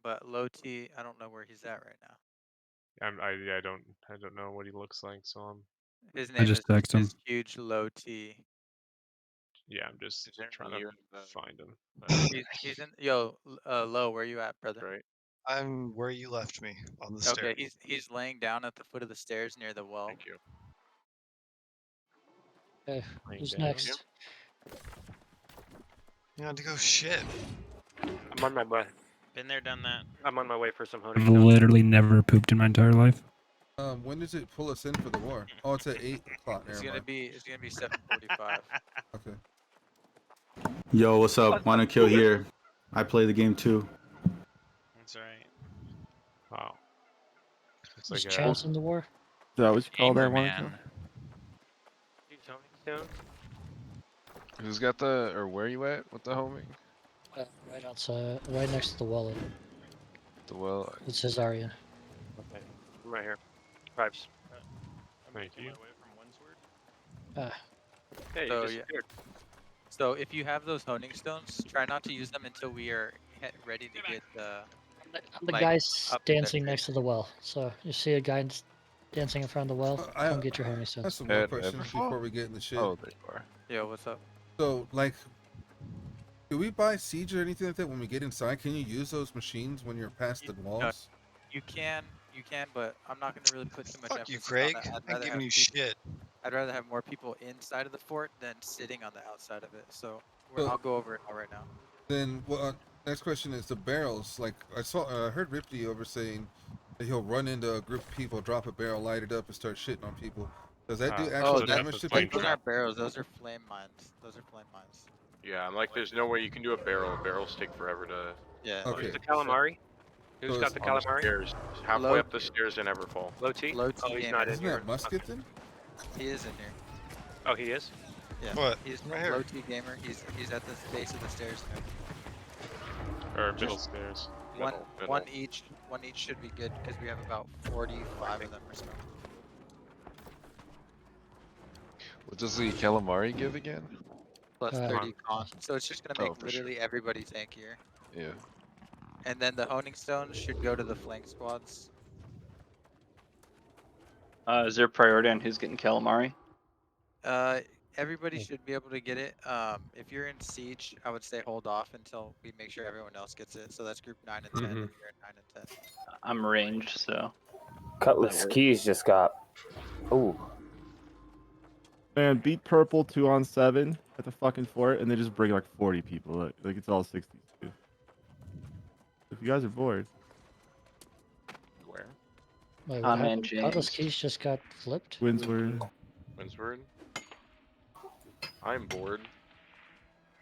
but low T, I don't know where he's at right now. I don't know what he looks like, so His I name just is text him. huge low T. yeah, I'm just Is there trying you to in the find him. He's in low. Where you at, brother? Right. I'm where you left me on the Okay, stairs. he's laying down at the foot of the stairs near the well. Thank you. Okay, Laying who's down. next? You had to go shit. I'm on my way. Been there, done that. I'm on my way for some honing I've stones. literally never pooped in my entire life. When does it pull us in for the war? Oh, it's at 8 o'clock. It's Never gonna mind. be 7:45. Okay. Yo, what's up? Wanna kill here? I play the game too. That's right. Wow. Looks Is like Chance in the war? Is that what you call that, Gamer Monaco? man. Use honing stones. Who's got the or where you at with the homing? Right outside, right next to the well. The well. It's his area. Okay, I'm right here. Pipes. I'm Thank making you. my way from Windsward. Hey, So, you yeah. disappeared. So if you have those honing stones, try not to use them until we are ready to get I'm the like, guy up in the dancing tree. next to the well. So you see a guy dancing in front of the well, I come get your honing have stones. some more At questions Everfall? before we get in the shit. Oh, there you are. Yo, what's up? So, like, do we buy siege or anything like that when we get inside? Can you use those machines when you're past the walls? You can, but I'm not gonna really put too much Fuck emphasis you, Craig. on that. I'm not giving you shit. I'd rather have more people inside of the fort than sitting on the outside of it. So So- I'll go over it all right now. Then, well, next question is the barrels. Like, I heard Ripty over saying that he'll run into a group of people, drop a barrel, light it up, and start shitting on people. Does that do actual so that's damage the to flame people? Those aren't barrels. Those are flame mines. Yeah, I'm like, there's no way you can do a barrel. Barrels take forever to. Yeah. Okay. Who's the calamari? Who's So got the On the calamari? stairs, halfway Low- up the stairs in Everfall. Low T? Low T Oh, he's gamer. not in Isn't here. that musket then? He is in here. Oh, he is? Yeah. What? He's Right here. low T gamer. He's at the base of the stairs there. Or middle stairs. One each should be good because we have about 45 of them or so. What does the calamari give again? Plus Uh, 30 con. So it's just gonna make for sure. literally everybody tankier. Yeah. And then the honing stones should go to the flank squads. Is there priority on who's getting calamari? Everybody Yeah. should be able to get it. If you're in siege, I would say hold off until we make sure everyone else gets it. So that's group 9 and 10. If you're in 9 and 10. I'm ranged, so. Cutlass That works. skis just got. Ooh. Man, beat purple 2-on-7 at the fucking fort, and they just bring like 40 people. Like it's all 60s. Dude. If you guys are bored, Where? Wait, I'm what in happened? Cutlass James. keys just got flipped. Windsward. Windsward. I'm bored.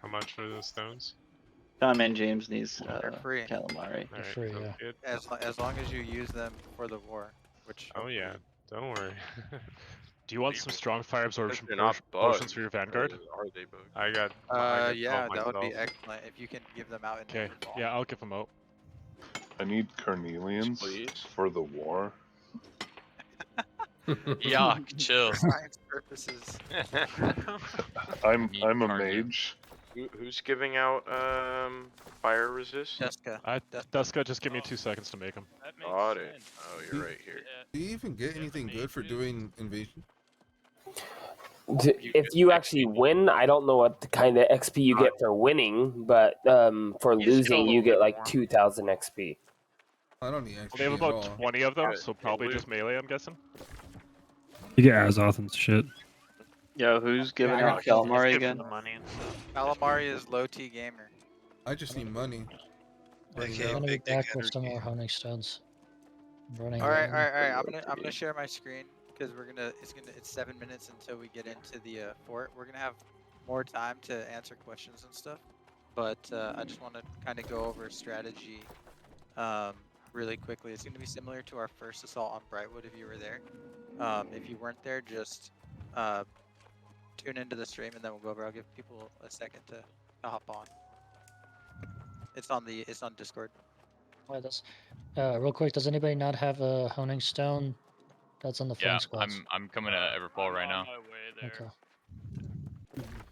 How much for those stones? Tom and James needs They're free. calamari. Alright, free, sounds yeah. good. As long as you use them for the war, which. Oh yeah, don't worry. Do you want some strong fire absorption They're not potions bugged. for your vanguard? Are they bugged? I got. I got Yeah, 12 that would be myself. excellent if you can give them out in Okay, Everfall. yeah, I'll give them out. I need carnelians Please. for the war. Yuck, chill. Science purposes. I'm Need a cardio. mage. Who's giving out fire resist? Jessica. Duska, just give me 2 seconds to make them. That makes Got it. sense. Oh, you're right here. Do you even get anything good for doing invasion? If you actually win, I don't know what the kind of XP you get for winning, but for You just get a losing, you little get bit like more. 2,000 XP. I don't need XP They have at about all. 20 of them, Yeah, so yeah, probably loot. just melee, I'm guessing. You get Azoth and shit. Yo, who's giving Yeah, out calamari Give again? the money and stuff. Calamari is low T gamer. I just need money. Right Okay, I'm now. gonna be big dick back with some energy. more honing stones. I'm running All right. around. I'm gonna share my screen because it's 7 minutes until we get into the fort. We're gonna have more time to answer questions and stuff, but I just want to kind of go over strategy really quickly. It's gonna be similar to our first assault on Brightwood if you were there. If you weren't there, just tune into the stream and then we'll go over. I'll give people a second to hop on. It's on Discord. Wait, real quick, does anybody not have a honing stone that's on the flank Yeah, squads? I'm coming to Everfall right now. Okay.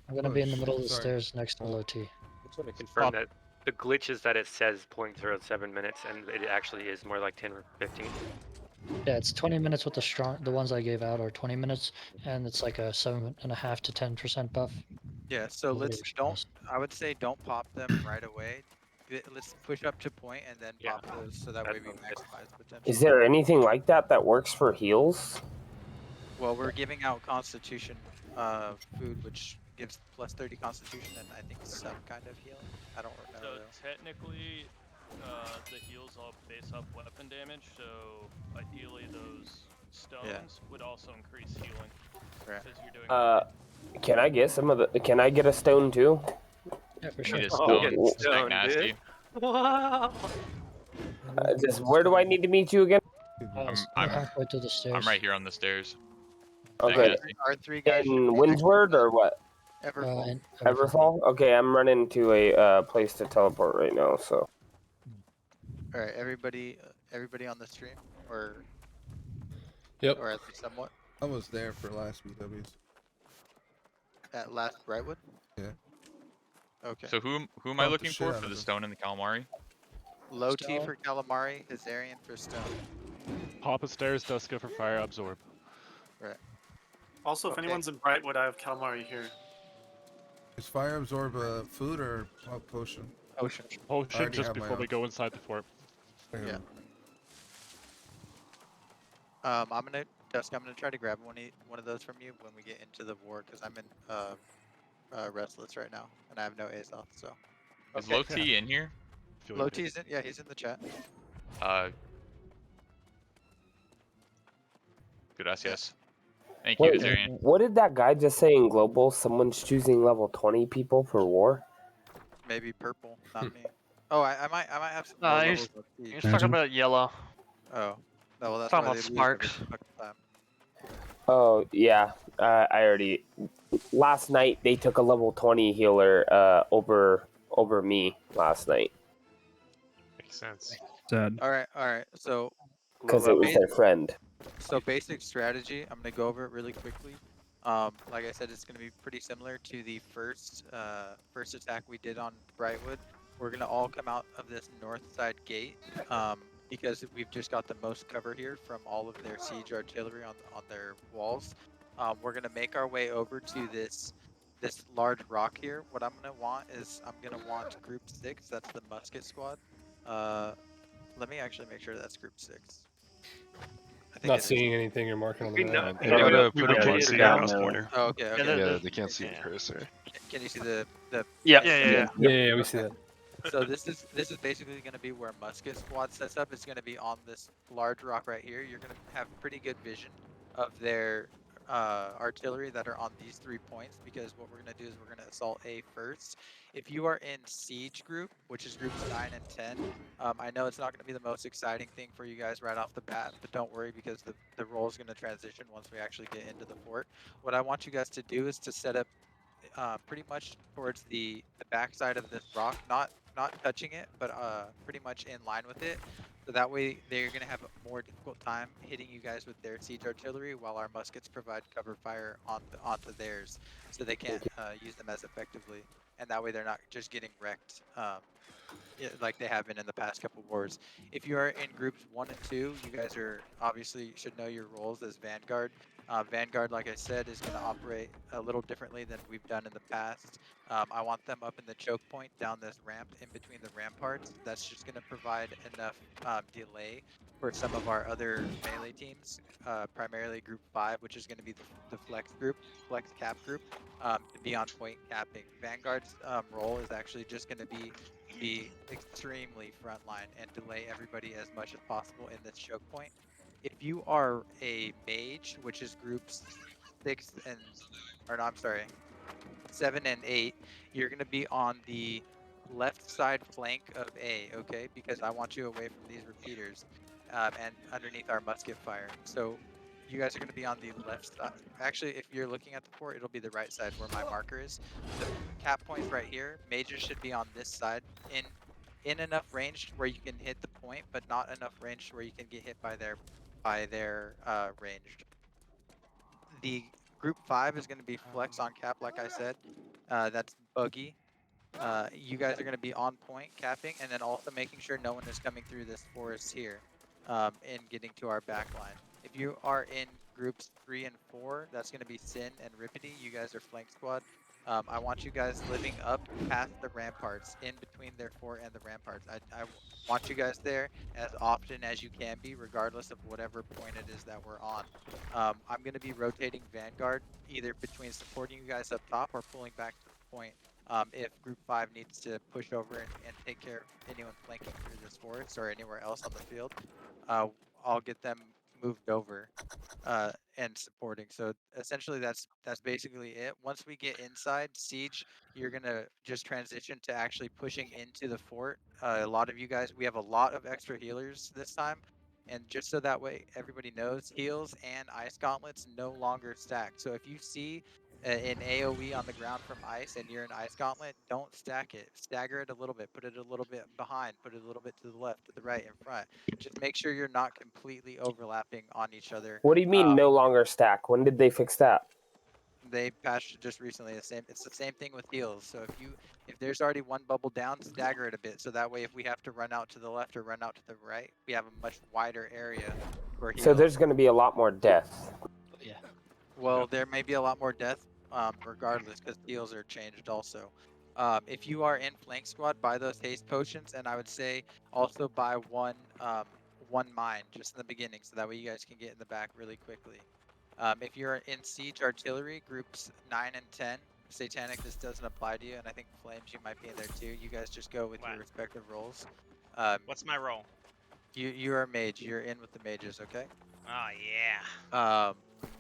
I'm gonna be in the middle of the Sorry. stairs next to low T. Just want to confirm that The glitch is that it says 0.07 minutes, and it actually is more like 10 or 15. Yeah, it's 20 minutes with the ones I gave out are 20 minutes, and it's like a 7.5 to 10% buff. Yeah, so Nobody responds. I would say don't pop them right away. Let's push up to point and then Yeah, pop those so that that way we sounds good. maximize potential. Is there anything like that that works for heals? Well, we're giving out Constitution food, which gives plus 30 Constitution and I think some kind of healing. I don't know So though. technically, the heals all base off weapon damage. So ideally, those stones would also increase healing. Right. Because you're doing. Can I get some of the? Can I get a stone too? Yeah, for You sure. need a Oh, stone. get It's stoned, nasty. dude. Wow. Just where do I need to meet you again? I'm halfway to the stairs. I'm right here on the stairs. Okay. Our three guys should In be next to Windsword or what? Everfall. In Everfall? Okay, I'm running to a place to teleport right now. So. All right, everybody on the stream, or Yep. or at least somewhat. I was there for last BWs. At last Brightwood. Yeah. Okay. So who am I Pumped the looking shit for out the of them. stone and the calamari? Low T for Calamari, Hazarian for Stone. Papa Stairs, Duska for Fire Absorb. Right. Also, if anyone's in Brightwood, I have calamari here. Is fire absorb a food or a potion? Potion. I Potion already just have my before we own. go inside the fort. Yeah. I'm gonna try to grab one of those from you when we get into the war because I'm in restless right now and I have no A's off. So. Is Low T in here? Low T's in. Yeah, he's in the chat. Gracias. Thank you, Wait, Azarian. what did that guy just say in global? Someone's choosing level 20 people for war. Maybe purple, not me. Oh, I might have some. No, low he's levels of T. talking about yellow. Oh, no, well that's Talking why about they lose every sparks. fucking time. Oh yeah, I already. Last night they took a level 20 healer over me last night. Makes sense. Sad. All right. So. Because it was their friend. So basic strategy, I'm gonna go over it really quickly. Like I said, it's gonna be pretty similar to the first attack we did on Brightwood. We're gonna all come out of this north side gate because we've just got the most cover here from all of their siege artillery on their walls. We're gonna make our way over to this large rock here. What I'm gonna want is group 6. That's the musket squad. Let me actually make sure that's group 6. Not seeing anything you're marking on the map. You gotta put a marker down on the corner. Oh, okay. Yeah, they can't see the cursor. Can you see the? Yeah, we see that. So this is basically going to be where musket squad sets up. It's going to be on this large rock right here. You're going to have pretty good vision of their artillery that are on these 3 points because what we're going to do is we're going to assault A first. If you are in siege group, which is groups 9 and 10, I know it's not going to be the most exciting thing for you guys right off the bat, but don't worry because the role is going to transition once we actually get into the fort. What I want you guys to do is to set up pretty much towards the backside of this rock, not touching it, but pretty much in line with it. So that way they're going to have a more difficult time hitting you guys with their siege artillery while our muskets provide cover fire onto theirs so they can't use them as effectively. And that way they're not just getting wrecked like they have been in the past couple wars. If you are in groups 1 and 2, you guys are obviously should know your roles as Vanguard. Vanguard, like I said, is going to operate a little differently than we've done in the past. I want them up in the choke point down this ramp in between the ramparts. That's just going to provide enough delay for some of our other melee teams, primarily Group 5, which is going to be the flex cap group, to be on point capping. Vanguard's role is actually just going to be extremely frontline and delay everybody as much as possible in this choke point. If you are a mage, which is groups 7 and 8, you're going to be on the left side flank of A, okay? Because I want you away from these repeaters and underneath our musket fire. So you guys are going to be on the left side. Actually, if you're looking at the fort, it'll be the right side where my marker is. The cap point's right here. Mages should be on this side in enough range where you can hit the point, but not enough range where you can get hit by their ranged. The group 5 is going to be flex on cap, like I said. That's buggy. You guys are going to be on point capping, and then also making sure no one is coming through this forest here and getting to our back line. If you are in groups 3 and 4, that's going to be Sin and Rippity. You guys are flank squad. I want you guys living up past the ramparts, in between their fort and the ramparts. I want you guys there as often as you can be, regardless of whatever point it is that we're on. I'm going to be rotating Vanguard, either between supporting you guys up top or pulling back to the point. If Group 5 needs to push over and take care of anyone flanking through this forest or anywhere else on the field, I'll get them moved over and supporting. So essentially, that's basically it. Once we get inside Siege, you're gonna just transition to actually pushing into the fort. A lot of you guys, we have a lot of extra healers this time. And just so that way everybody knows, heals and ice gauntlets no longer stack. So if you see an AoE on the ground from ice and you're an ice gauntlet, don't stack it. Stagger it a little bit, put it a little bit behind, put it a little bit to the left, to the right, in front. Just make sure you're not completely overlapping on each other. What do you mean no longer stack? When did they fix that? They patched it just recently. It's the same thing with heals. So if there's already one bubble down, stagger it a bit. So that way, if we have to run out to the left or run out to the right, we have a much wider area for heals. So there's going to be a lot more death. Yeah. Well, there may be a lot more death, regardless, because heals are changed also. If you are in flank squad, buy those haste potions, and I would say also buy one mine just in the beginning, so that way you guys can get in the back really quickly. If you're in siege artillery, groups 9 and 10, Satanic, this doesn't apply to you, and I think Flames, you might be in there too. You guys just go with your respective roles. What's my role? You are a mage. You're in with the mages, okay? Oh yeah.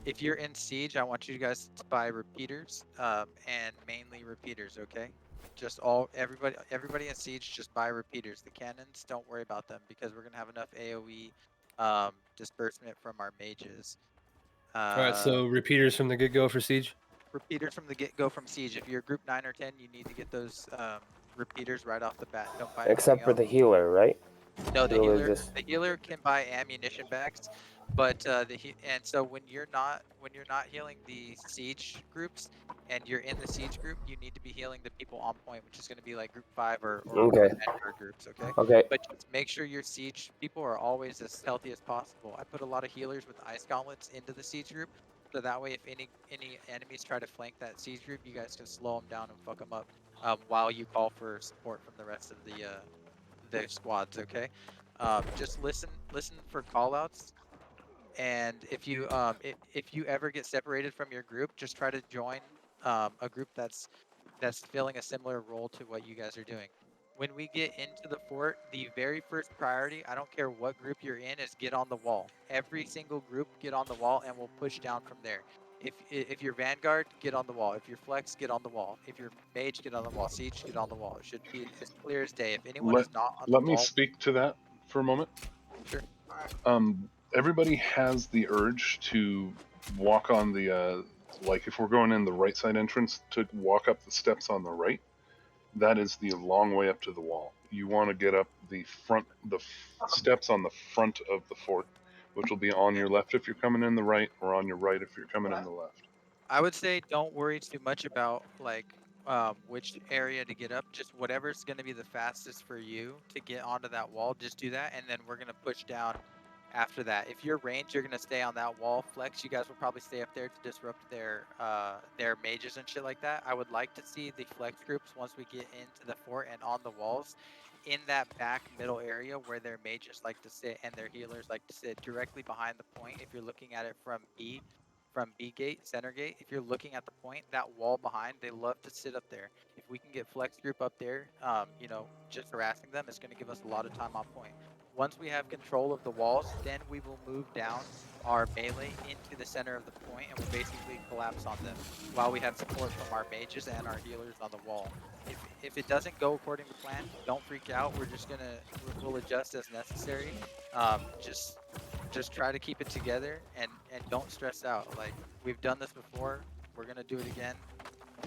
If you're in siege, I want you guys to buy repeaters, and mainly repeaters, okay? Just everybody in siege, just buy repeaters. The cannons, don't worry about them because we're gonna have enough AOE disbursement from our mages. Alright, so repeaters from the get-go for Siege? Repeaters from the get-go from siege. If you're group 9 or 10, you need to get those repeaters right off the bat. Don't buy Except for anything the healer, right? No, the Healer healer just- the healer can buy ammunition bags, but and so when you're not healing the siege groups and you're in the siege group, you need to be healing the people on point, which is going to be like group 5 or Okay. enter groups, okay? Okay. But just make sure your siege people are always as healthy as possible. I put a lot of healers with ice gauntlets into the siege group, so that way if any enemies try to flank that siege group, you guys can slow them down and fuck them up while you call for support from the rest of the squads, okay? Just listen for callouts, and if you ever get separated from your group, just try to join a group that's filling a similar role to what you guys are doing. When we get into the fort, the very first priority, I don't care what group you're in, is get on the wall. Every single group get on the wall, and we'll push down from there. If you're Vanguard, get on the wall. If you're Flex, get on the wall. If you're Mage, get on the wall. Siege, get on the wall. It should be as clear as day. If anyone is not on the Let me wall, speak to that for a moment. Sure. Everybody has the urge to walk on the like if we're going in the right side entrance, to walk up the steps on the right. That is the long way up to the wall. You want to get up the steps on the front of the fort, which will be on your left if you're coming in the right, or on your right if you're coming in the left. I would say don't worry too much about like which area to get up. Just whatever's going to be the fastest for you to get onto that wall, just do that, and then we're going to push down after that. If you're ranged, you're going to stay on that wall. Flex, you guys will probably stay up there to disrupt their mages and shit like that. I would like to see the flex groups, once we get into the fort and on the walls, in that back middle area where their mages like to sit and their healers like to sit, directly behind the point. If you're looking at it from B gate, center gate, if you're looking at the point, that wall behind, they love to sit up there. If we can get flex group up there, just harassing them, it's going to give us a lot of time on point. Once we have control of the walls, then we will move down our melee into the center of the point, and we'll basically collapse on them while we have support from our mages and our healers on the wall. If it doesn't go according to plan, don't freak out. We'll adjust as necessary. Just try to keep it together and don't stress out. Like, we've done this before, we're gonna do it again.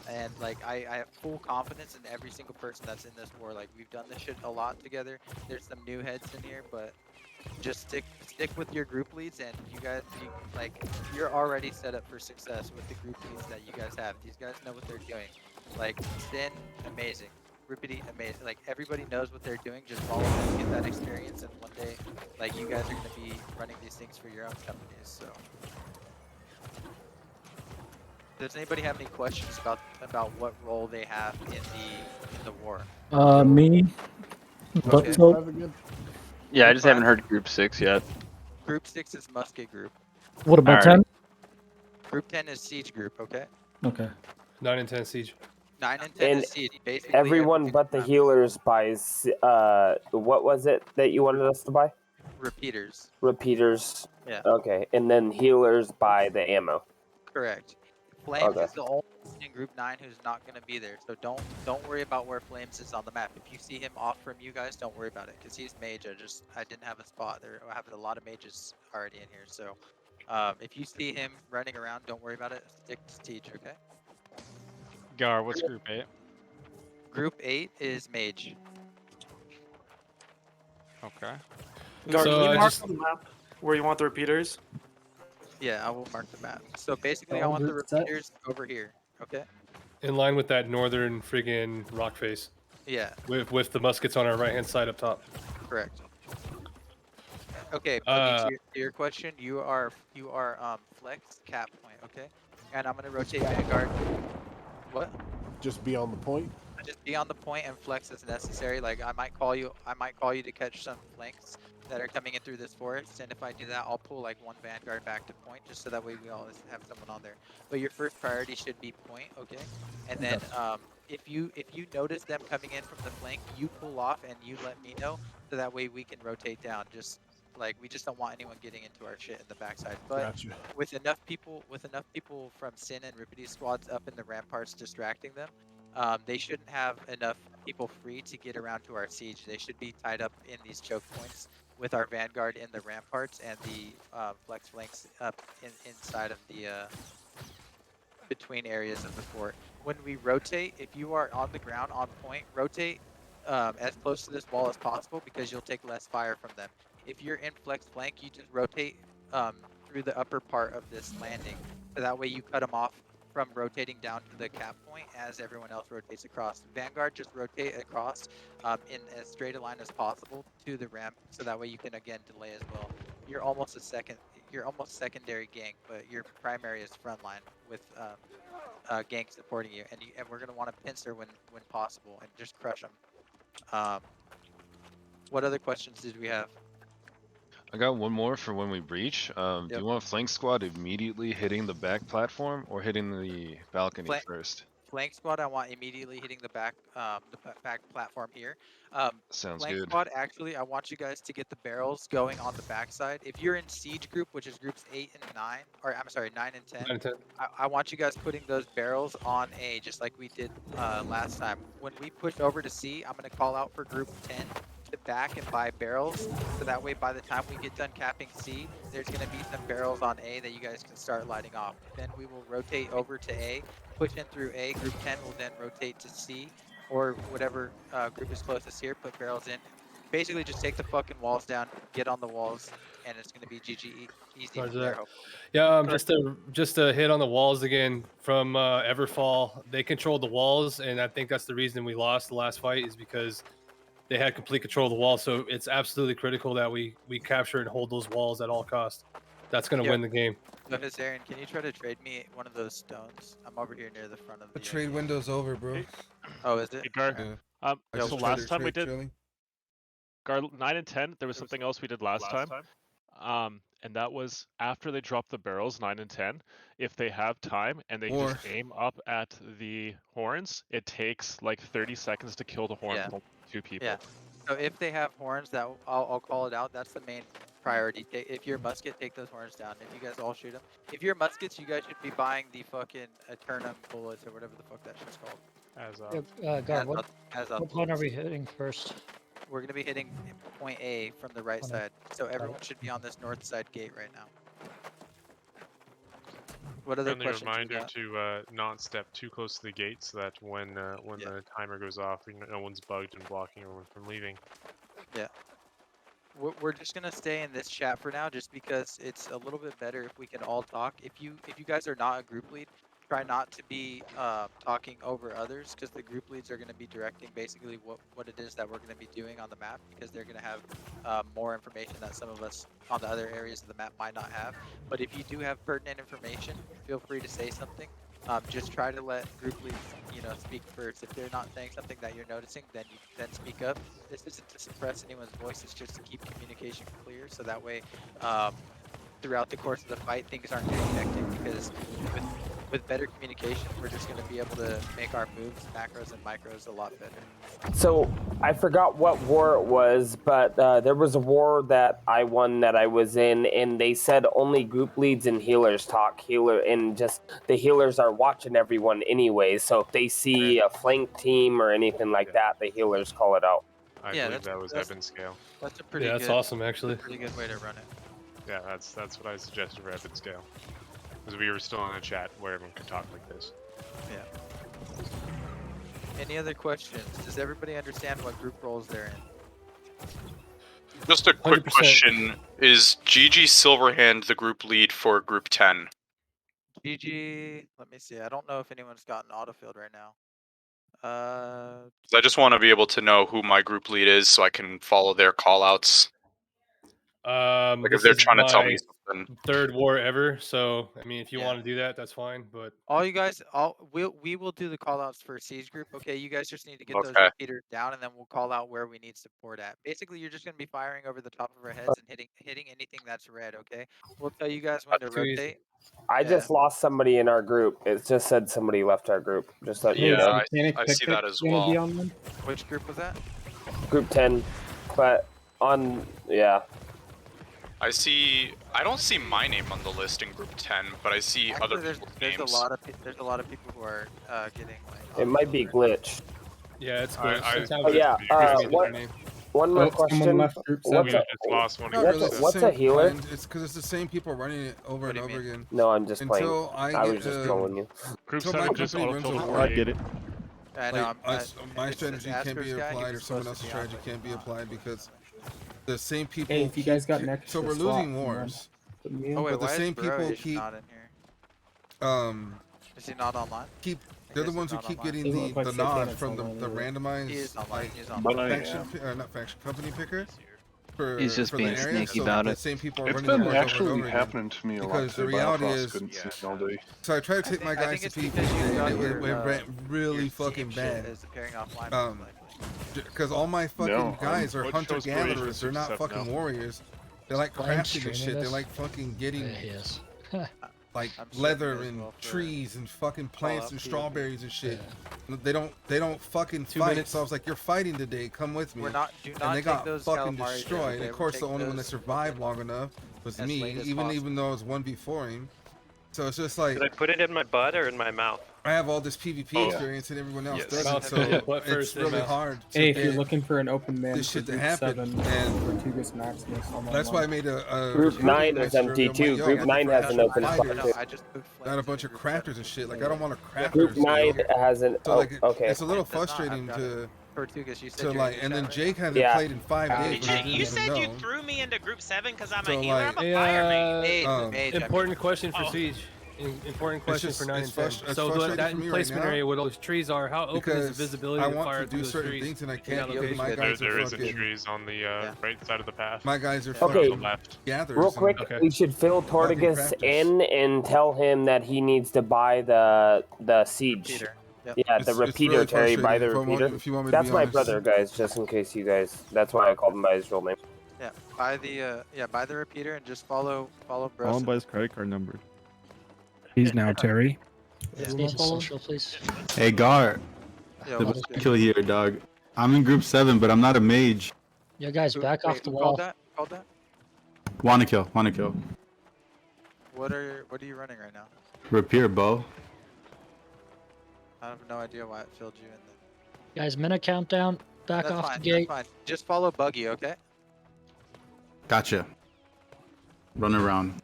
And like I have full confidence in every single person that's in this war. Like, we've done this shit a lot together. There's some new heads in here, but just stick with your group leads, and you're already set up for success with the group leads that you guys have. These guys know what they're doing. Like, Sin, amazing. Rippity, amazing. Like everybody knows what they're doing. Just follow them, get that experience, and one day, like you guys are gonna be running these things for your own companies. So, does anybody have any questions about what role they have in the war? Me. But Okay. so Yeah, I Group just haven't 5? heard Group 6 yet. Group 6 is musket group. what about Alright. 10? Group 10 is siege group. Okay. Okay. 9 and 10 siege. 9 and 10 And is siege. Basically, everyone every but the time. healers buys. What was it that you wanted us to buy? Repeaters. Repeaters. Yeah. Okay, and then healers buy the ammo. Correct. Flames Okay. is the only person in Group 9 who's not going to be there, so don't worry about where Flames is on the map. If you see him off from you guys, don't worry about it, because he's mage. I didn't have a spot there. I have a lot of mages already in here, so if you see him running around, don't worry about it. Stick to siege, okay? Gar, what's Group 8? Group 8 is mage. Okay. Gar, So can you I mark just- on the map where you want the repeaters? Yeah, I will mark the map. So basically, I All want the group set? repeaters over here, okay? In line with that northern friggin' rock face. Yeah, With the muskets on our right hand side up top. correct. Okay, Buggy, to your question, you are flex cap point, okay? And I'm gonna rotate Vanguard. What? Just be on the point. Just be on the point and flex as necessary. Like I might call you to catch some flanks that are coming in through this forest, and if I do that, I'll pull like one Vanguard back to point, just so that way we always have someone on there. But your first priority should be point, okay? And then if you notice them coming in from the flank, you pull off and you let me know, so that way we can rotate down. Just like we just don't want anyone getting into our shit in the backside. But Gotcha. with enough people from Sin and Rippity squads up in the ramparts distracting them, they shouldn't have enough people free to get around to our siege. They should be tied up in these choke points with our Vanguard in the ramparts and the flex flanks up inside of the between areas of the fort. When we rotate, if you are on the ground on point, rotate as close to this wall as possible, because you'll take less fire from them. If you're in flex flank, you just rotate through the upper part of this landing, so that way you cut them off from rotating down to the cap point as everyone else rotates across. Vanguard, just rotate across in as straight a line as possible to the ramp, so that way you can again delay as well. You're almost secondary gank, but your primary is frontline with gank supporting you, and we're gonna want to pincer when possible and just crush them. What other questions did we have? I got one more for when we breach. Do you want flank squad immediately hitting the back platform or hitting the balcony first? Flank squad, I want immediately hitting the back platform here. Sounds Flank good. squad, actually, I want you guys to get the barrels going on the backside. If you're in siege group, which is groups 8 and 9, or I'm sorry, 9 and 10, 9 and 10. I want you guys putting those barrels on A, just like we did last time. When we push over to C, I'm gonna call out for group 10 to back and buy barrels, so that way by the time we get done capping C, there's gonna be some barrels on A that you guys can start lighting off. Then we will rotate over to A, push in through A. Group 10 will then rotate to C, or whatever group is closest here, put barrels in. Basically just take the fucking walls down, get on the walls, and it's gonna be GG easy from there. Yeah, just to hit on the walls again from Everfall. They controlled the walls, and I think that's the reason we lost the last fight, is because they had complete control of the wall. So it's absolutely critical that we capture and hold those walls at all costs. That's going to win the game. Aaron, can you try to trade me one of those stones? I'm over here near the front of the trade window's over, bro. Oh, is it? Hey, Gar, Yeah. so just tried last to time we trade did Chili. Gar 9 and 10, there was something else we did last time. And that was after they drop the barrels 9 and 10, if they have time and they just aim up at the horns, it takes like 30 seconds to kill the horn with 2 people. Yeah. So if they have horns, that I'll call it out. That's the main priority. If you're musket, take those horns down. If you guys all shoot them. If you're muskets, you guys should be buying the fucking Eternum bullets or whatever the fuck that shit's called. God, what point are we hitting first? We're gonna be hitting point A from the right side. So everyone should be on this north side gate right now. What other Friendly questions we reminder got? to not step too close to the gate, so that when the timer goes off, no one's bugged and blocking everyone from leaving. Yeah. We're just gonna stay in this chat for now, just because it's a little bit better if we can all talk. If you guys are not a group lead, try not to be talking over others, because the group leads are going to be directing basically what it is that we're going to be doing on the map, because they're going to have more information that some of us on the other areas of the map might not have. But if you do have pertinent information, feel free to say something. Just try to let group leads, speak first. If they're not saying something that you're noticing, then speak up. This isn't to suppress anyone's voice. It's just to keep communication clear, so that way, throughout the course of the fight, things aren't getting hectic. Because with better communication, we're just going to be able to make our moves, macros and micros, a lot better. So I forgot what war it was, but there was a war that I won that I was in, and they said only group leads and healers talk. And just the healers are watching everyone anyway. So if they see a flank team or anything like that, the healers call it out. I believe that was Evan's scale. That's a pretty Yeah, that's awesome, actually. Pretty good way to run it. Yeah, that's what I suggested for Evan's scale. Because we were still in a chat where everyone could talk like this. Yeah. Any other questions? Does everybody understand what group roles they're in? Just a quick 100%. question. Is GG Silverhand the group lead for Group 10? GG, let me see. I don't know if anyone's gotten autofilled right now. 'Cause I just want to be able to know who my group lead is so I can follow their callouts. Like if This they're is trying to tell me my something. third war ever, so I mean, if you Yeah. want to do that, that's fine. But all you guys, we will do the call outs for Siege group. Okay, you guys just need to get those Okay. repeaters down, and then we'll call out where we need support at. Basically, you're just gonna be firing over the top of our heads and hitting anything that's red. Okay, we'll tell you guys when to too easy. rotate. I Yeah. just lost somebody in our group. It just said somebody left our group. Just let you Yeah, know. I see that as well. Which group was that? Group 10, but yeah. I don't see my name on the list in Group 10, but I see Actually, other people's there's names. there's a lot of people who are getting like. It might be glitch. Yeah, it's good. Oh yeah. One more question. We just lost one. What's a healer? It's because it's the same people running it over and over again. No, I'm just playing. Until I I get was just trolling you. Group until my 7 just company runs a autofilled war. I get it. I know. Like, my strategy can't be Asper's guy, he applied, or was someone supposed to else's be on, strategy but can't be applied because the same people. Hey, if you guys got an so extra we're slot, losing man. wars. Oh wait, but the why same is people Burrowish keep not in here? Is he not online? They're the guess ones who he's keep not online. getting Doesn't look the like nod Satanic from online the either. randomized He is online. like, He's online. not faction company picker. For, He's just for being the area, sneaky so about the it. same people are It's running the been wars over actually and over happening to me a lot. because the too. reality Biofrost is, couldn't see it all day. so I tried to take my I guys think to it's PvP because you today, got and it your, went really your fucking team shit bad. is appearing offline. Because all my fucking No, guys are what hunter shows Parade gatherers. They're not 67 fucking now? warriors. They're like Brian crafting and streaming shit. They're this? like fucking getting Yeah, he is. like I'm streaming leather as and well for trees and fucking plants Fallout and PvP. strawberries and shit. They don't fucking 2 fight. minutes. So I was like, you're fighting today. Come with me. Do not And they take got those fucking calamari destroyed. there, And okay? of course, Take the only one that those survived long enough was as me, late as even possible. though it was one before him. So it's just like Should I put it in my butt or in my mouth? I have all this PvP Oh, yeah. experience and everyone else Yes. doesn't. Mouth, So butt it's first, then really mouth. hard to Hey, if you're get looking for an open man this for shit to Group happen. 7 And Tortugas Maximus, I'm that's why I online. made a Group 9 is empty too. Group 9 has an open spot too. I just moved not a flames bunch into of group crafters seven. and shit. Like I don't want a crafter. Group 9 has an. So like okay. it's a little It does not. frustrating I've got to Tortugas, you said to you're in like, your and then chat right Jake now? hasn't Yeah. played in 5 days. Hey, but Jake, he you didn't said even you know. threw me into Group 7 because I'm So, a healer. like- I'm a fire Mage, Um, mage, I mean. Important question for Oh. Siege. Important question just- for 9 it's and 10. frust- it's So frustrating that for me right emplacement now area where those trees are, how open is because the visibility I to want fire to through do those certain trees? things and I in that can't because location? my guys There are isn't fucking. trees on the right side of the path. My guys are Okay. On the left. gatherers. Real and- quick, Okay. we should fill Tortugas crafters. in and tell him that he needs to buy the siege. Repeater. Yep. Yeah, the It's repeater, really Terry. Buy the frustrating if I want- repeater. if you want me to That's be my honest. brother, guys. Just in case you guys. That's why I called him by his real name. Yeah, buy the repeater and just follow Call him Bros. by his credit card number. He's now Terry. Need a social, please. Hey, Gar. Yo, The what's good? kill here, dog. I'm in Group 7, but I'm not a mage. Yo, guys, back off the Who wall. called that? Who called that? Wanna kill, wanna kill. What are you running right now? Rapier bow. I have no idea why it filled you in. Guys, minute countdown. Back That's off fine. the gate. That's fine. Just follow Buggy, okay? Gotcha. Run around.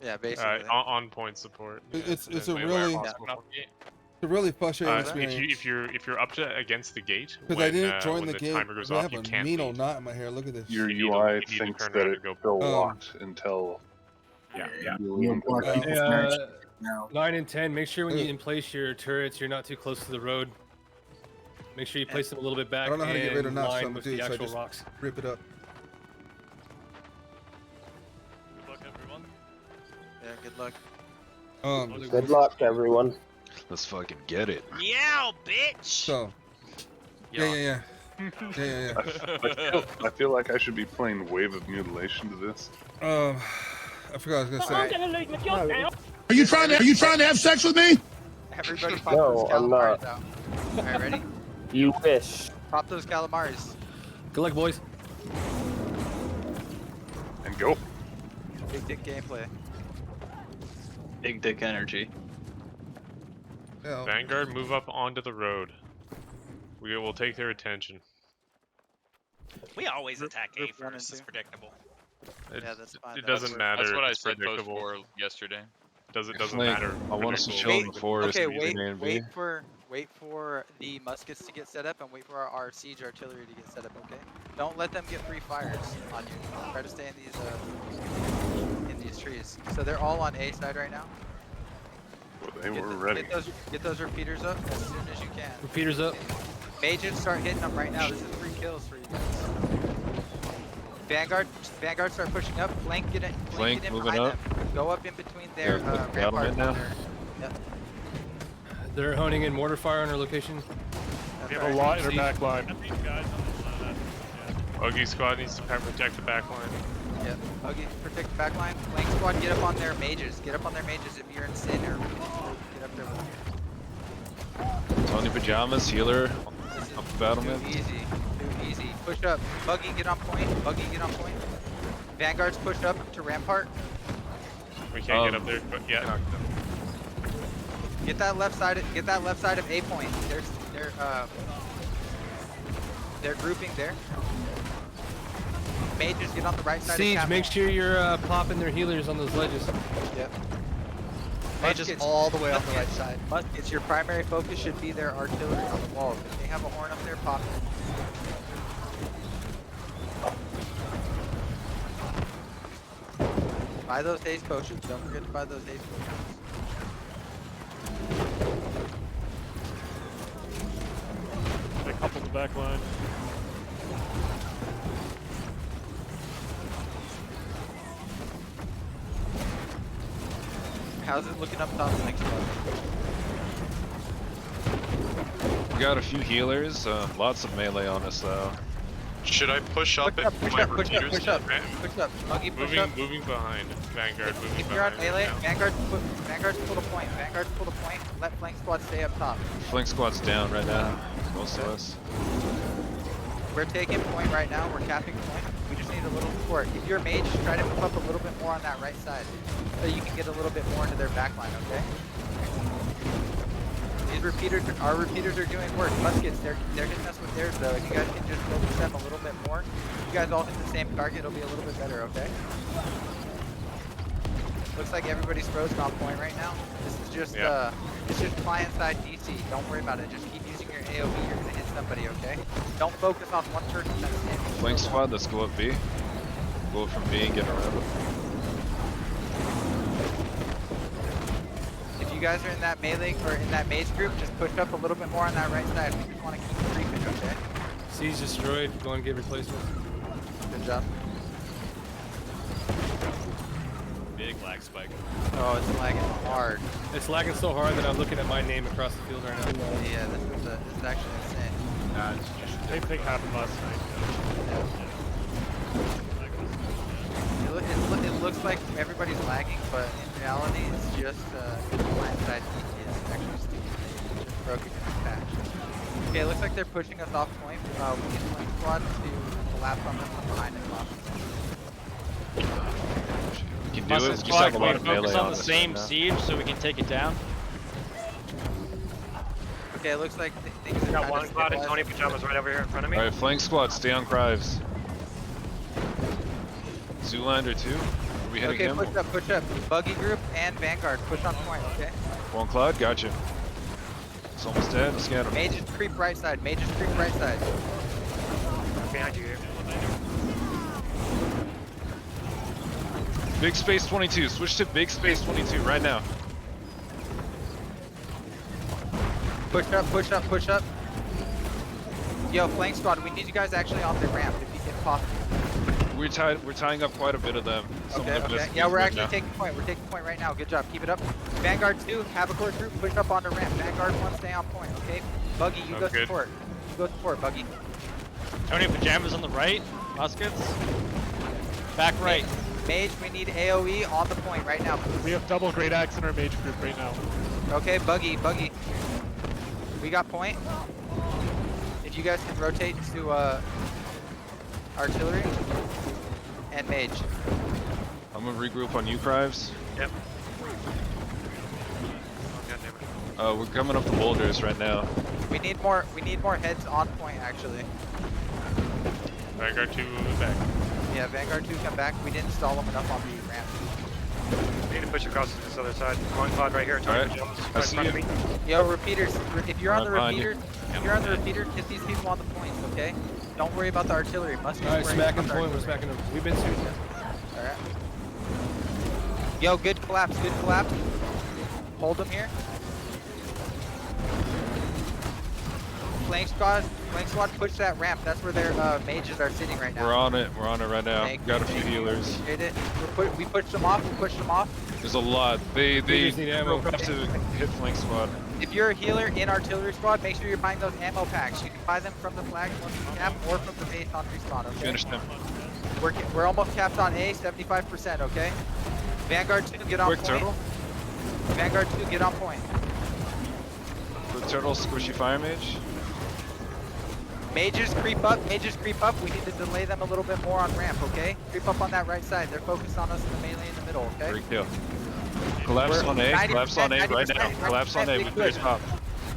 Yeah, basically. On point support. It's in a any way really possible. it's a really frustrating experience. If you're up to against the gate, Because I didn't join when the the game. timer goes I off, have you a can't mean leave. old knot in my hair. Look at this. Your You need to- UI you need to thinks turn that around it and go still Um, locked until Yeah. you leave. now. 9 and 10. Make sure when you place your turrets, you're not too close to the road. Make sure you place them a little bit back. I don't know how to get rid of in knots, so line I'm with gonna do the it. So I actual just rocks. rip it up. Good luck, everyone. Yeah, good luck. Good luck, everyone. Let's fucking get it. Yeah, bitch. So. Yeah. I feel like I should be playing Wave of Mutilation to this. I forgot what I was gonna say. Are you trying to have sex with me? Everybody pop No, those I'm calamars not. out. Alright, ready? You wish. Pop those calamars. Good luck, boys. And go. Big dick gameplay. Big dick energy. Yeah. Vanguard, move up onto the road. We will take their attention. We always attack A group one first. and It's predictable. Yeah, that's fine. It That doesn't works. matter. That's what I it's said post predictable. war yesterday. Doesn't Like, matter. I want us to Predictable. chill in the forest. Okay, and use wait, A and B. wait for the muskets to get set up and wait for our siege artillery to get set up. Okay. Don't let them get free fires on you. Try to stay in these trees. So they're all on A side right now. Well, they were ready. Get those repeaters up as soon as you can. Repeaters up. Mages, start hitting them right now. This is 3 kills for you guys. Vanguard, start pushing up. Flank, get in. Flank, get in moving behind up. them. Go up in between their Yeah, ramparts. battlement now. Yep. They're honing in mortar fire on our location. We have a lot in our back line. Buggy squad needs to protect the back line. Yep. Buggy, protect the back line. Flank squad, get up on their mages. Get up on their mages if you're in Sin or get up there with you. Tony Pajamas, healer, This up is the battlement. Too easy. Push up. Buggy, get on point. Buggy, get on point. Vanguards, push up to rampart. We can't get up there, but yeah. Get that left side. Get that left side of A point. They're grouping there. Mages, get on the right side. Siege, of make sure you're popping their healers on those ledges. Yep. Mages all the way on the right side. Muskets, your primary focus should be their artillery on the walls. If they have a horn up there, pop it. Buy those haste potions. Don't forget to buy those haste potions. They couple the back line. How's it looking up top next month? We got a few healers, lots of melee on us though. Should I push up and Push my up. repeaters? Push up. Buggy, push up. Moving behind. Vanguard, moving If you're on behind. melee, right now. Vanguard's pull a point. Vanguard's pull a point. Let flank squad stay up top. Flank squad's down right now, most of us. We're taking point right now. We're capping point. We just need a little support. If you're a mage, try to move up a little bit more on that right side, so you can get a little bit more into their backline. Okay. These our repeaters are doing work. Muskets, they're hitting us with theirs though. If you guys can just focus them a little bit more, you guys all hit the same target. It'll be a little bit better. Okay. Looks like everybody's frozen on point right now. This is just it's just client side DC. Don't worry about it. Just keep using your AOE. You're gonna hit somebody. Okay. Don't focus on one person that's standing. Flank squad, let's go up B. Go up from B and get around them. If you guys are in that melee or in that mage group, just push up a little bit more on that right side. We just want to keep creeping. Okay. Siege destroyed. Go and get replacements. Good job. Big lag spike. Oh, it's lagging hard. It's lagging so hard that I'm looking at my name across the field right now. Yeah, this is actually insane. Nah, it's just same thing happened last night. It looks like everybody's lagging, but in reality, it's just client side DC is actually stupid. It's just broken in the patch. Okay, it looks like they're pushing us off point. We need flank squad to collapse on them from behind and off. We can do it, we just have a lot of melee on on the us same right now. siege so we can take it down. Okay, it looks like things are Got kind one of squad and Tony Pajamas right over here in front of me. Alright, flank squad, stay on Crives. Zoolander too? Are we hitting Okay, him? push up. Buggy group and Vanguard, push on point, okay? One cloud, gotcha. It's almost dead, let's get him. Mages creep right side, mages creep right side. Behind you here. Big space 22, switch to big space 22 right now. Push up, push up, push up. Yo, flank squad, we need you guys actually on the ramp if possible. We're tying up quite a bit of them. Some Okay, of them okay. missed Yeah, we're right actually now. taking point. We're taking point right now. Good job. Keep it up. Vanguard 2, have a core group, push up on the ramp. Vanguard 1, stay on point, okay? Buggy, you go support. You go support, Buggy. Tony pajamas on the right. Muskets. Back right. Mage, we need AoE on the point right now. We have double great axe in our mage group right now. Okay, Buggy. We got point. If you guys can rotate to artillery and mage. I'm gonna regroup on you, Crives. Yep. We're coming up the boulders right now. We need more heads on point actually. Vanguard 2 moving back. Yeah, Vanguard 2 come back. We didn't stall them enough on the ramp. We need to push across to this other side. One pod right here. Tony, Alright. I see you. Yo, repeaters, if you're on the Behind you. repeaters, get these people on the points, okay? Don't worry about the artillery. Must be All right, worried smacking about the point. We're artillery. smacking them. We've been shooting. Alright. Yo, good collapse, good collapse. Hold them here. Flank squad, push that ramp. That's where their mages are sitting right now. We're on it right now. Got a few healers. Hit it. We pushed them off. There's a lot. They just need ammo. broke up to hit flank squad. If you're a healer in artillery squad, make sure you're buying those ammo packs. You can buy them from the flag once you cap or from the base on respawn, okay? Finish them. We're almost capped on A, 75%, okay? Vanguard 2, get on Quick point. turtle. Vanguard 2, get on point. The turtle squishy fire mage. Mages creep up. We need to delay them a little bit more on ramp, okay? Creep up on that right side. They're focused on us in the melee in the middle, okay? Great kill. Collapse on A. Collapse on A right now. Collapse on A. Big With push. 3 pop.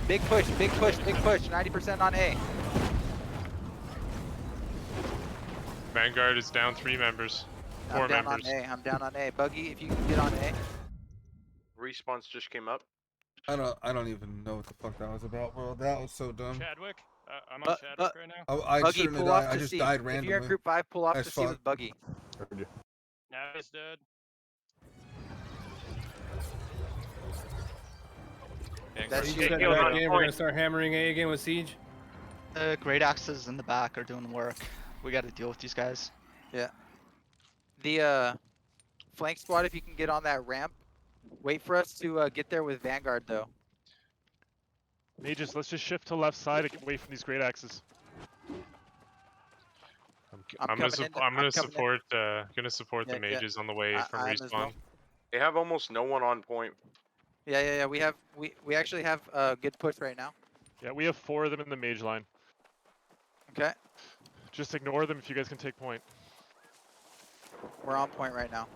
Big push. 90% on A. Vanguard is down 3 members. 4 I'm down members. on A. Buggy, if you can get on A. Respawns just came up. I don't even know what the fuck that was about, bro. That was so dumb. Chadwick? I'm on Chadwick right now. I Buggy, shouldn't have pull off died. I to just C. died If randomly. you're in group 5, pull off Nice to C fuck. with Buggy. Now he's dead. That's Siege you. got back in. We're gonna start hammering A again with Siege. Great axes in the back are doing work. We got to deal with these guys. Yeah. The flank squad, if you can get on that ramp, wait for us to get there with Vanguard though. Mages, let's just shift to left side and get away from these great axes. I'm gonna support the mages on the way from I am as respawn. well. They have almost no one on point. Yeah. We actually have a good push right now. Yeah, we have 4 of them in the mage line. Okay. Just ignore them if you guys can take point. We're on point right now.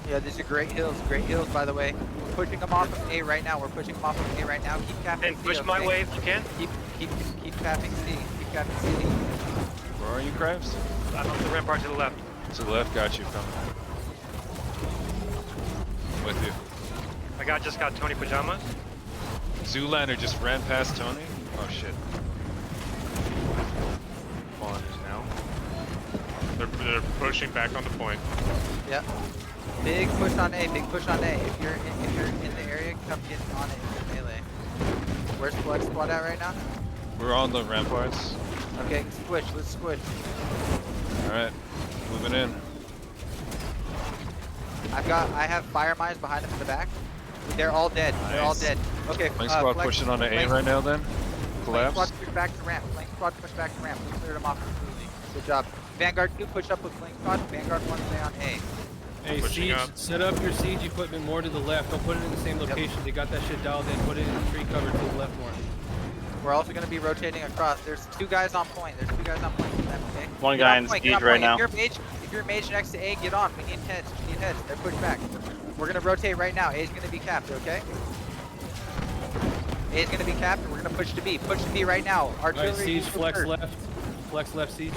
Yeah, these are great hills by the way. We're pushing them off of A right now. Keep capping And C, push my okay? way if you can. Keep capping C. Keep capping C. Where are you, Crives? I'm on the rampart to the left. To the left, got you. Coming. With you. I just got Tony pajamas. Zoolander just ran past Tony. Oh shit. Spawn is now. They're pushing back on the point. Yeah. Big push on A. If you're in the area, come get on it in melee. Where's Flex Squad at right now? We're on the ramparts. Okay, let's squish. Alright. Moving in. I have fire mines behind them in the back. They're all dead. Okay, Flank squad pushing on the A right now then. Collapse. Flank squad push back to ramp. We cleared them off completely. Good job. Vanguard 2 push up with flank squad. Vanguard 1 stay on A. Hey, Siege, set up your Siege equipment more to the left. Don't put it in the same location. They got that shit dialed in. Put it in the tree cover to the left more. We're also going to be rotating across. There's 2 guys on point. With them, okay? One guy in Siege right now. If you're mage next to A, get on. We need heads. They're pushed back. We're going to rotate right now. A's going to be capped, okay? A's going to be capped, and we're going to push to B. Push to B right now. Artillery. Alright, Siege, flex left. Flex left, Siege.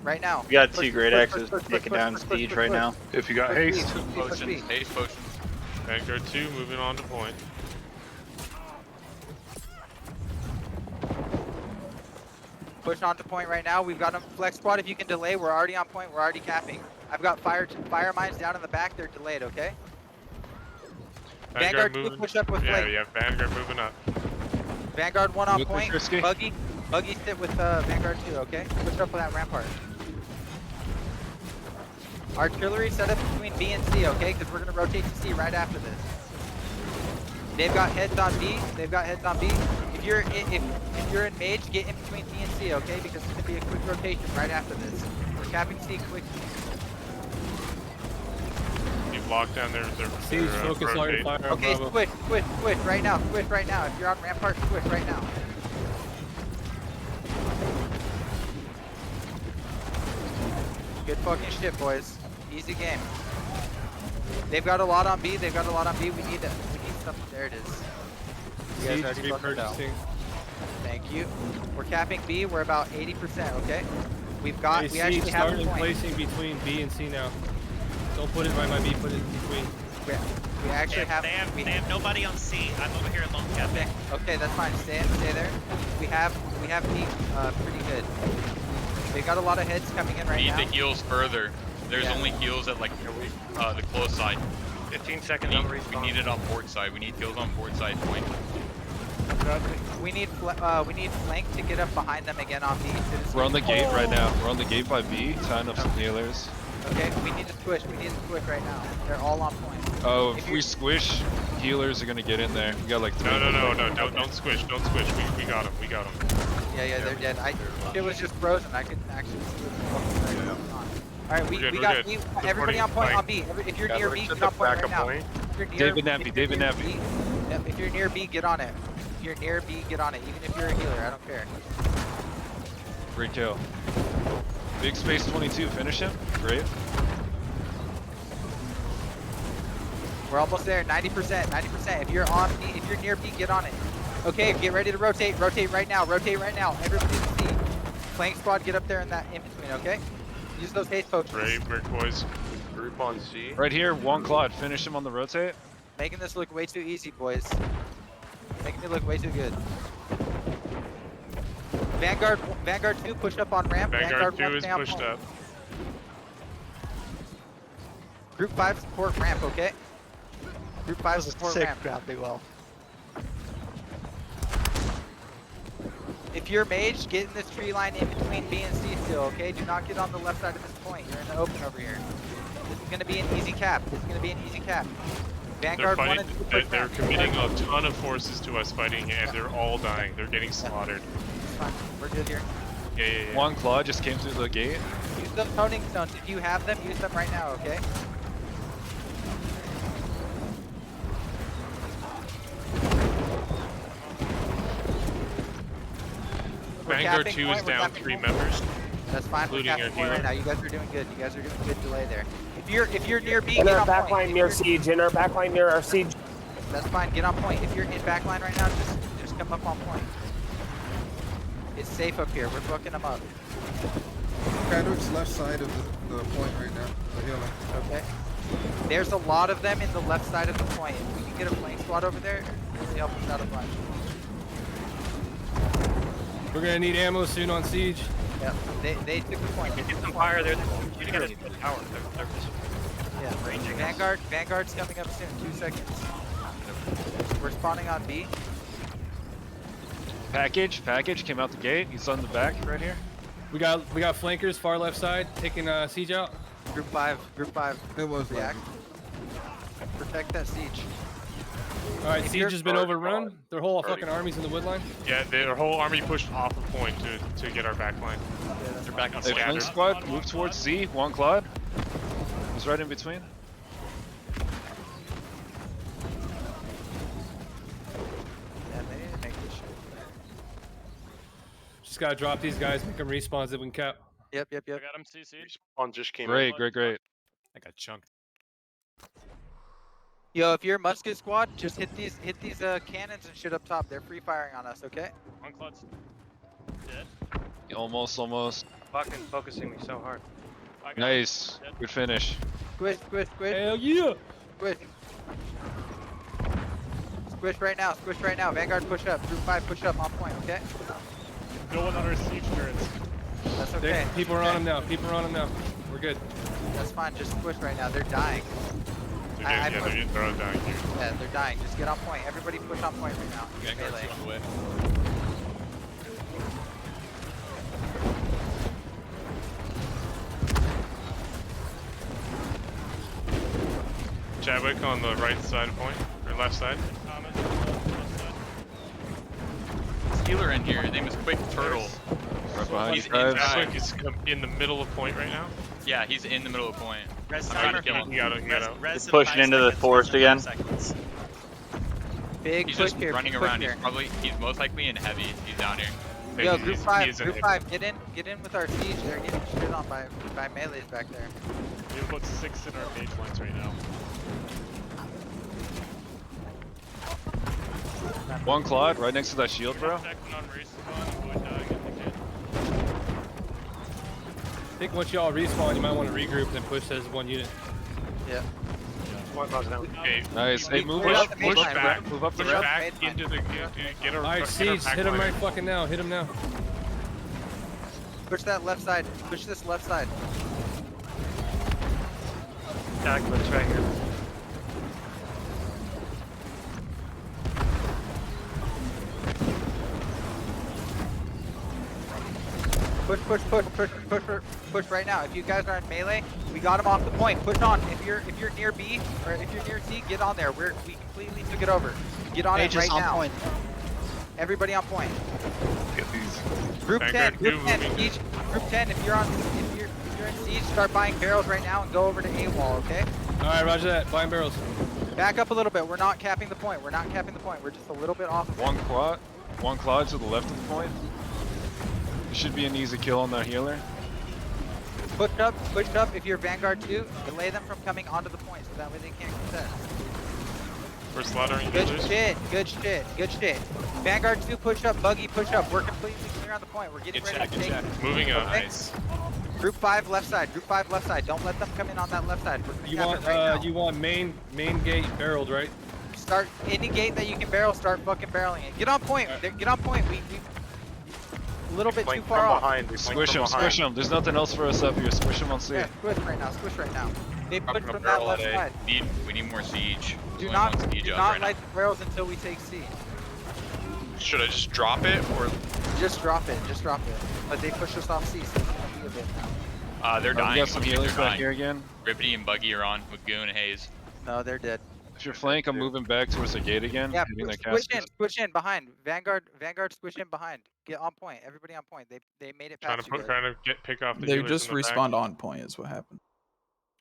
Right now. We got 2 great axes taking down Siege right now. If you got haste. Haste potions. Vanguard 2 moving on to point. Push on to point right now. We've got them flex squad. If you can delay, we're already on point. We're already capping. I've got fire mines down in the back. They're delayed, okay? Vanguard 2 moving. push up with Yeah, Flake. yeah, Vanguard moving up. Vanguard 1 on With me, point. Frisky? Buggy sit with Vanguard 2, okay? Push up with that rampart. Artillery set up between B and C, okay? Because we're going to rotate to C right after this. They've got heads on B. They've got heads on B. If you're in mage, get in between B and C, okay? Because it's going to be a quick rotation right after this. We're capping C quick. You've locked down their Siege, focus all your fire on Okay, Bravo. squish right now, squish right now. If you're on rampart, squish right now. Good fucking shit, boys. Easy game. They've got a lot on B. We need some. There it is. You guys already fucking know. Thank you. We're capping B. We're about 80%. Okay. We actually have start a point. placing between B and C now. Don't put it right by B. Put it in between. We actually They have nobody on C. I'm over here alone capping. Okay, that's fine. Stay there. We have B pretty good. They got a lot of heads coming in right now. We need the heals further. There's only heals at like the close side. 15 seconds on respawn. We need it on port side. We need heals on port side point. We need flank to get up behind them again on B. We're on the gate right now. We're on the gate by B, tying up some healers. Okay, we need to squish. Right now. They're all on point. Oh, if we squish, healers are gonna get in there. We got like 3. No, don't squish, don't squish. We got him, Yeah, they're dead. It was just frozen. I couldn't actually see what was going on. Alright, we got B. Everybody on point on B. If you're near B, get on point right now. David Nappy. Yep, if you're near B, get on it. If you're near B, get on it. Even if you're a healer, I don't care. Great kill. Big space 22, finish him. Great. We're almost there. 90%. If you're on B, if you're near B, get on it. Okay, get ready to rotate. Rotate right now. Everybody to C. Flank squad, get up there in between, okay? Use those haste potions. Great work, boys. Group on C. Right here, one Claude. Finish him on the rotate. Making this look way too easy, boys. Making it look way too good. Vanguard 2, push up on ramp. Vanguard 2 1, is stay on pushed point. up. Group 5 support ramp, okay? Group 5 support ramp. Grabbing well. If you're mage, get in this tree line in between B and C still, okay? Do not get on the left side of this point. You're in the open over here. This is going to be an easy cap. Vanguard 1 and 2 They're committing a ton of forces to us fighting, and they're all dying. They're getting slaughtered. Fine. We're good here. Yeah. One Claude just came through the gate. Use those honing stones. If you have them, use them right now, okay? Vanguard 2 is down 3 members. That's fine. We're Including capping your point right healer. now. You guys are doing good. Good delay there. If you're near B, In get our on back point. line near siege. In our back line near our siege. That's fine. Get on point. If you're in back line right now, just come up on point. It's safe up here. We're fucking them up. Chadwick's left side of the point right now. The healer. Okay. There's a lot of them in the left side of the point. If we can get a flank squad over there, it really help us out a bunch. We're gonna need ammo soon on siege. Yeah, they took the point. Get some fire there. You gotta hit the tower. They're Yeah. ranging us. Vanguard's coming up soon. 2 seconds. We're spawning on B. Package came out the gate. He's on the back right here. We got flankers far left side taking siege out. Group 5. It was react. Protect that siege. All right, siege has been overrun. Their whole fucking army's in the wood line. Yeah, their whole army pushed off of point to get our back line. They're back on Hey, flank scattered. squad, move towards Z. One Claude. He's right in between. Yeah, they need to make this shit. Just gotta drop these guys, make them respawns that we can cap. Yep. I got him CC. Respawn just came Great. I got chunked. Yo, if you're musket squad, just hit these cannons and shit up top. They're free firing on us, okay? One Claude's dead. Almost. Fucking focusing me so hard. I got Nice. him. Dead. Good finish. Squish. Hell yeah! Squish right now. Vanguard push up. Group 5 push up on point, okay? No one on our siege turrets. That's okay. People are on them now. We're good. That's fine. Just squish right now. They're dying. They're all dying here. Yeah, they're dying. Just get on point. Everybody push on point right now. Melee. On the way. Chadwick on the right side point, or left side. Healer in here. His name is Quick Turtle. Right behind He's you guys. He's in the middle of point right now. Yeah, he's in the middle of point. Res I'm trying to timer. kill him. You got out. He's pushing into the forest again. Big He's push just here. running push around. here. He's most likely in heavy. He's down here. Yo, He's group five, get in with our siege. They're getting shit on by melees back there. We have about 6 in our mage lines right now. One Claude right next to that shield, bro. I think once y'all respawn, you might want to regroup and push as one unit. Yeah. Okay. Nice. Hey, move Push up. up, Move back. up. Move up the Push rep. back into the get our. Alright, Siege, hit him right fucking now. Hit him now. Push that left side. Push this left side. Tactics right here. Push right now. If you guys are in melee, we got him off the point. Push on. If you're near B or if you're near C, get on there. We completely took it over. Get on it right now. Point. Everybody on point. Get these. Group 10, group 10, siege. Group 10. If you're in siege, start buying barrels right now and go over to A wall. Okay. All right, roger that. Buying barrels. Back up a little bit. We're not capping the point. We're just a little bit off. One Claude to the left of the point. Should be an easy kill on that healer. Push up if you're Vanguard 2, delay them from coming onto the point so that way they can't contest. We're slaughtering Good healers. shit. Vanguard 2, push up, Buggy, push up. We're completely clear on the point. We're getting ready to take. Moving up. Nice. Group 5 left side. Don't let them come in on that left side. You want main gate barreled, right? Start any gate that you can barrel, start fucking barreling it. Get on point. Get on point. We a little bit too far off. Squish him. There's nothing else for us up here. Squish him on C. Yeah, squish right now. They push from that left side. We need more siege. Do Only not one siege up light right the barrels until we take C. Should I just drop it or? Just drop it. But they push us off C, so it's gonna be a bit now. They're dying. We got some They're healers back dying. here again. Ribbity and Buggy are on with Goon and Haze. No, they're dead. If you're flank, I'm moving back towards the gate again. Yeah, hitting that squish in behind. Vanguard squish in behind. Get on point. Everybody on point. They made it past you guys. Trying to pick off the They healers just in the back. respawned on point is what happened.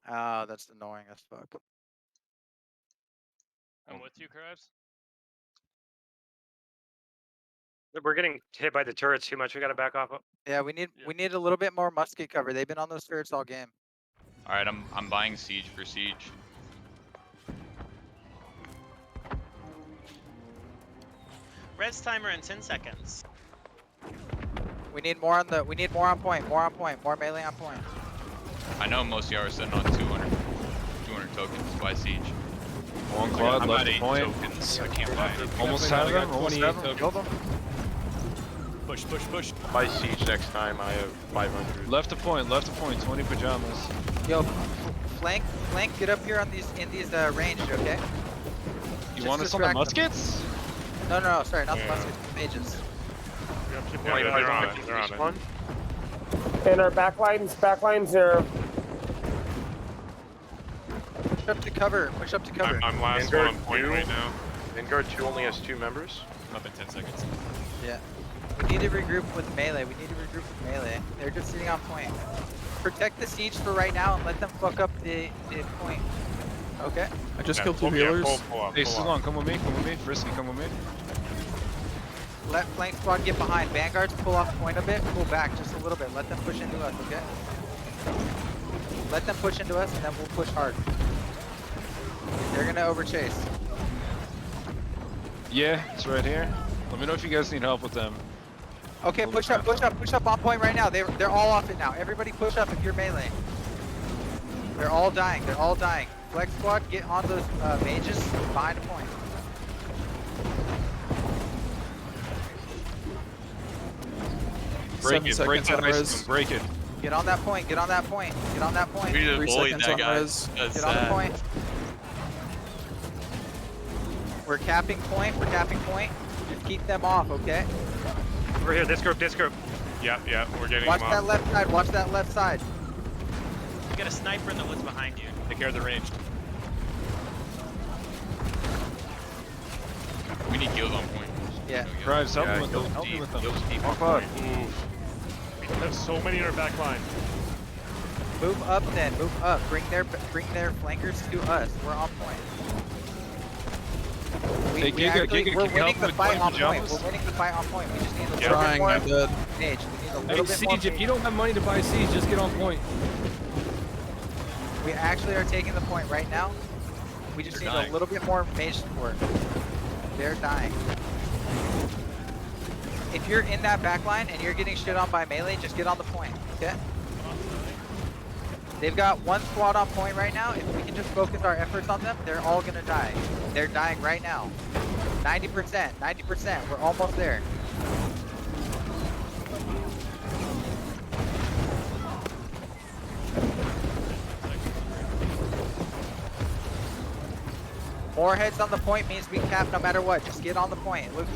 Oh, that's annoying as fuck. I'm with you, Krebs. We're getting hit by the turrets too much. We gotta back off. Yeah, we need a little bit more musket cover. They've been on those turrets all game. All right, I'm buying siege for siege. Res timer in 10 seconds. We need more on point. More melee on point. I know most of y'all are sitting on 200 tokens by siege. One Claude I'm left at 8 point. tokens. I can't buy any. Almost have them. Almost have them. Kill them. Push. By siege next time. I have 500. Left to point. 20 pajamas. Yo, flank, get up here on these range, okay? You want us on the muskets? No, sorry, not the muskets, the mages. Yeah, they're on it. And our backlines are. Push up to cover. I'm last one on point right now. Vanguard 2 only has 2 members. I'm up in 10 seconds. Yeah. We need to regroup with melee. They're just sitting on point. Protect the siege for right now and let them fuck up the point. Okay? I just killed 2 healers. Hey, Salon, come with me. Frisky, come with me. Let flank squad get behind. Vanguards pull off point a bit. Pull back just a little bit. Let them push into us, okay? Let them push into us and then we'll push hard. They're gonna overchase. Yeah, it's right here. Let me know if you guys need help with them. Okay, push up on point right now. They're all off it now. Everybody push up if you're melee. They're all dying. Flex squad, get on those mages behind the point. Break it. Get on that point. We just bullied that guy. Get on the point. We're capping point. We're capping point. Just keep them off, okay? Over here, this group. Yep, we're getting Watch them that off. left side. Watch that left side. You got a sniper in the woods behind you. Take care of the range. We need heals on point. Yeah. Drives, help me Yeah, with them. heals Help me deep, with them. heals deep Oh, on fuck. point. There's so many in our back line. Move up then. Move up. Bring their flankers to us. We're on point. Hey, Giga, can we're you help winning the with fight on pajamas? point. We're winning the fight on point. We just need a little Trying, bit more I'm dead. mage. We need a Hey, little bit more Siege, if mage. you don't have money to buy Siege, just get on point. We actually are taking the point right now. We just They're need dying. a little bit more mage support. They're dying. If you're in that back line and you're getting shit on by melee, just get on the point, okay? They've got one squad on point right now. If we can just focus our efforts on them, they're all gonna die. They're dying right now. 90%, 90%. We're almost there. More heads on the point means we cap no matter what. Just get on the point. Look,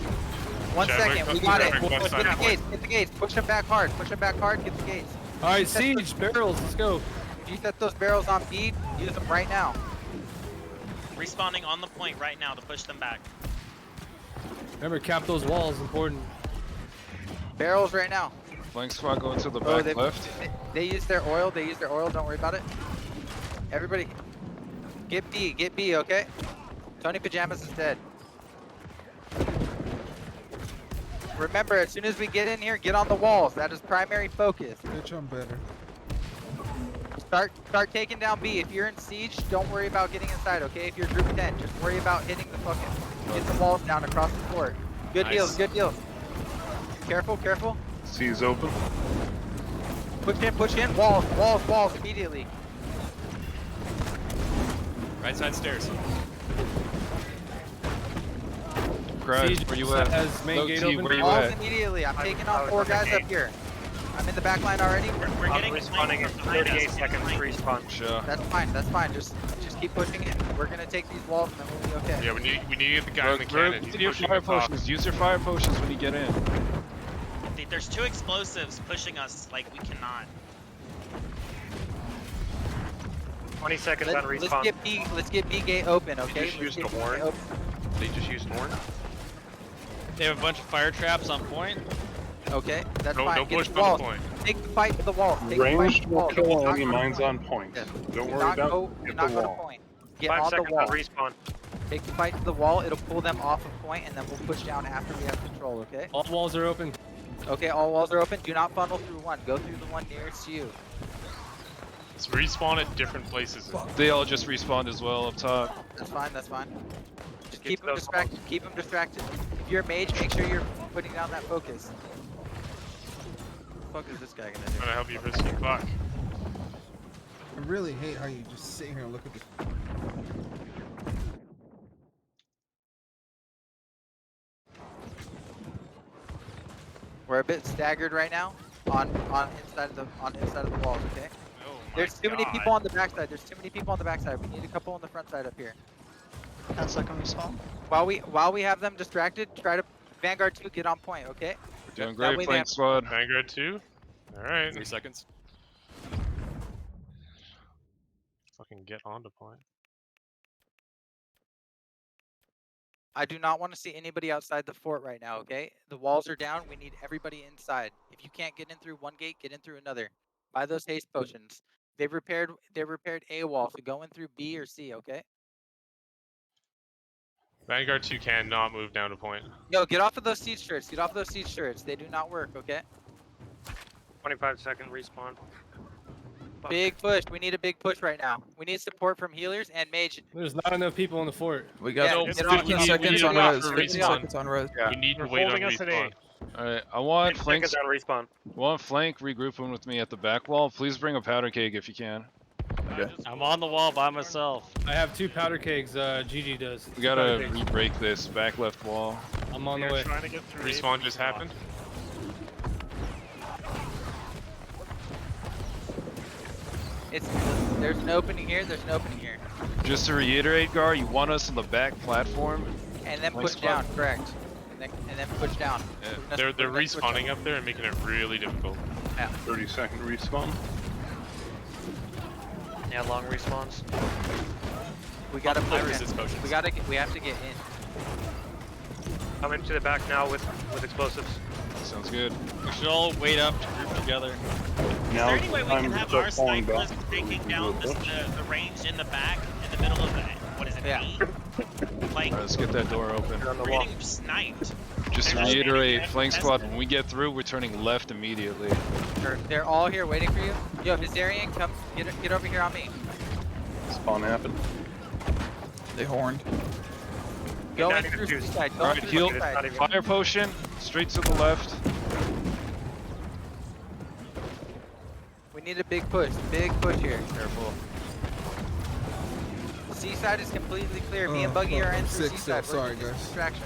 one Jabbering, second, we got it. jabbering, left Get side the point. gates, get the gates. Push them back hard. Push them back hard. Get the gates. All right, Siege, barrels, let's go. If you set those barrels on bead, use them right now. Respawning on the point right now to push them back. Remember, cap those walls, important. Barrels right now. Flank squad going to the Oh, back left. They use their oil. They use their oil. Don't worry about it. Everybody, get B. Get B, okay? Tony Pajamas is dead. Remember, as soon as we get in here, get on the walls. That is primary focus. Bitch, I'm better. Start taking down B. If you're in siege, don't worry about getting inside, okay? If you're group 10, just worry about hitting the fucking, get the walls down across the fort. Good Nice. deals, good deals. Careful, careful. C is open. Push in. Walls, walls, walls immediately. Right side stairs. Garage, Siege where you at? has main Low gate T, open. where you Walls at? immediately. I'm taking I on was 4 on the guys gate. up here. I'm in the back line already. We're getting respawning in flanked from behind 38 us. seconds. Respawn. Sure. That's fine, that's fine. Just keep pushing in. We're gonna take these walls and then we'll be okay. Yeah, we need to get the guy in the cannon. He's Use your pushing fire us off. potions. Use your fire potions when you get in. There's 2 explosives pushing us like we cannot. 20 seconds on Let's respawn. get B gate open, okay? just Let's used get a B horn. gate open. They just used horn. They have a bunch of fire traps on point. Okay, that's No, fine. don't Get push the from the walls. point. Take the fight to the walls. Take Ranged the will fight to the walls. kill Do any not go mines to the on point. point. Yes. Don't Do worry not about go, get do the not go to wall. point. Get 5 on the seconds wall. on respawn. Take the fight to the wall. It'll pull them off of point, and then we'll push down after we have control. Okay. All walls are open. Okay. All walls are open. Do not funnel through one. Go through the one nearest to you. Let's respawn at different places. They all just respawned as well up top. That's fine. That's fine. Just Get keep to them those distracted. Keep them distracted. If you're a mage, make sure you're putting down that focus. What the fuck is this guy gonna do? Trying to help you risky buck. I really hate how you just sit here and look at this. We're a bit staggered right now on inside of the walls. Okay. Oh my There's too many God. people on the backside. There's too many people on the backside. We need a couple on the front side up here. 10 second respawn. While we have them distracted, try to Vanguard 2 get on point. Okay. We're doing That way great, they flank have- squad. Vanguard 2? Alright. 3 seconds. Fucking get onto point. I do not want to see anybody outside the fort right now. Okay. The walls are down. We need everybody inside. If you can't get in through one gate, get in through another. Buy those haste potions. They've repaired A wall, so go in through B or C. Okay. Vanguard 2 cannot move down to point. Yo, get off of those siege turrets. Get off of those siege turrets. They do not work. Okay. 25-second respawn. Big push. We need a big push right now. We need support from healers and mage. There's not enough people in the fort. We got Yeah, get off, 15 get off, seconds get on off, res. get 15 off. seconds on res. We need to They're wait on holding us at respawn. A. Alright, I want 10 flank. seconds on respawn. One flank regrouping with me at the back wall. Please bring a powder keg if you can. Okay. I'm on the wall by myself. I have 2 powder kegs. GG does. We gotta re-break this back left wall. I'm on the We're way. trying to get through. Respawn just happened. There's an opening here. There's an opening here. Just to reiterate, Gar, you want us on the back platform and then Flank push squad. down. Correct. And then push down. Yeah. They're respawning up there and making it really difficult. Yeah. 30-second respawn. Yeah, long respawns. We gotta push resist in. potions. We have to get in. I'm into the back now with explosives. Sounds good. We should all wait up to group together. Is there any way we can have our snipers taking down the range in the back, in the middle of the, what is it, B? Like, Let's get that door open. we're getting sniped. Just to They're just reiterate, standing flank there squad, when we get through, we're turning left immediately. They're all here waiting for you. Yo, Viserion, come get over here on me. Spawn happened. They horned. Go in through seaside. Go Alright, through heal. seaside. Fire potion, straight to the left. We need a big push. Big push here. Careful. Seaside is completely clear. Me and Buggy are in through Sick seaside. stuff. Sorry, guys. Distraction.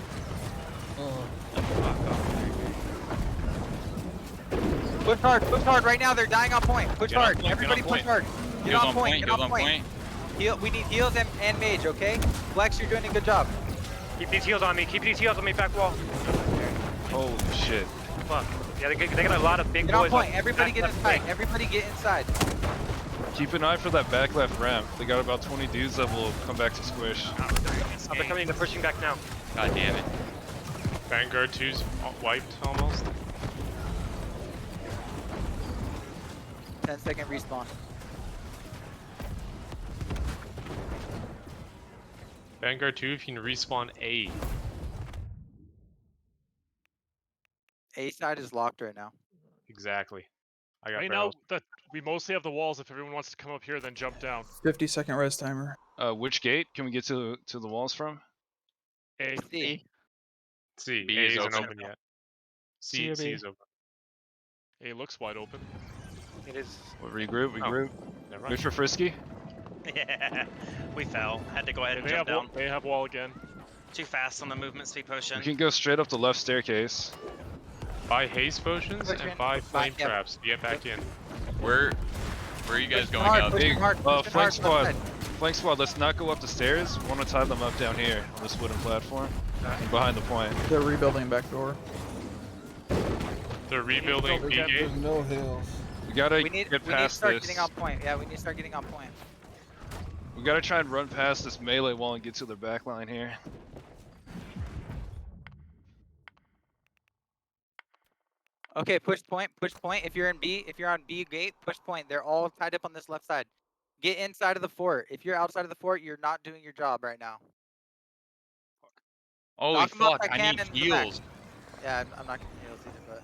Push hard right now. They're dying on point. Push Get on hard. point, Everybody get on push point. hard. Get on point. Get heals on point. Heal. We need heals and mage. Okay. Flex, you're doing a good job. Keep these heals on me. Keep these heals on me. Back wall. Holy shit. Fuck. Yeah, they got a lot of big Get on boys. point. Everybody back get left inside. flank. Everybody get inside. Keep an eye for that back left ramp. They got about 20 dudes that will come back to squish. Oh, they're coming. They're pushing back now. God damn it. Vanguard 2's wiped almost. 10-second respawn. Vanguard 2, if you can respawn A. A side is locked right now. Exactly. I got Right barrels. now, we mostly have the walls. If everyone wants to come up here, then jump down. 50-second rest timer. Which gate can we get to the walls from? A. C. C. B A is isn't open. open yet. C is open. A looks wide open. It is. What, regroup, regroup. Never mind. Mr. Frisky? Yeah, we fell. Had to go ahead and They jump have down. they have wall again. Too fast on the movement speed potion. We can go straight up the left staircase. Buy haste potions Push and in. buy flame Yep. traps to get back in. Where are you guys going hard, out? push Hey, hard, push flank hard, squad. left Flank squad, let's not go up the stairs. We want to tie them up down here on this wooden platform. Behind the point. They're rebuilding back door. They're rebuilding B gate. There's no hills. We gotta We need get to past start this. getting on point. Yeah, we need to start getting on point. We gotta try and run past this melee wall and get to their back line here. Okay, push point, push point. If you're in B, if you're on B gate, push point. They're all tied up on this left side. Get inside of the fort. If you're outside of the fort, you're not doing your job right now. Holy Knock 'em off fuck, that I need cannon in the back. heals. Yeah, I'm not getting heals either, but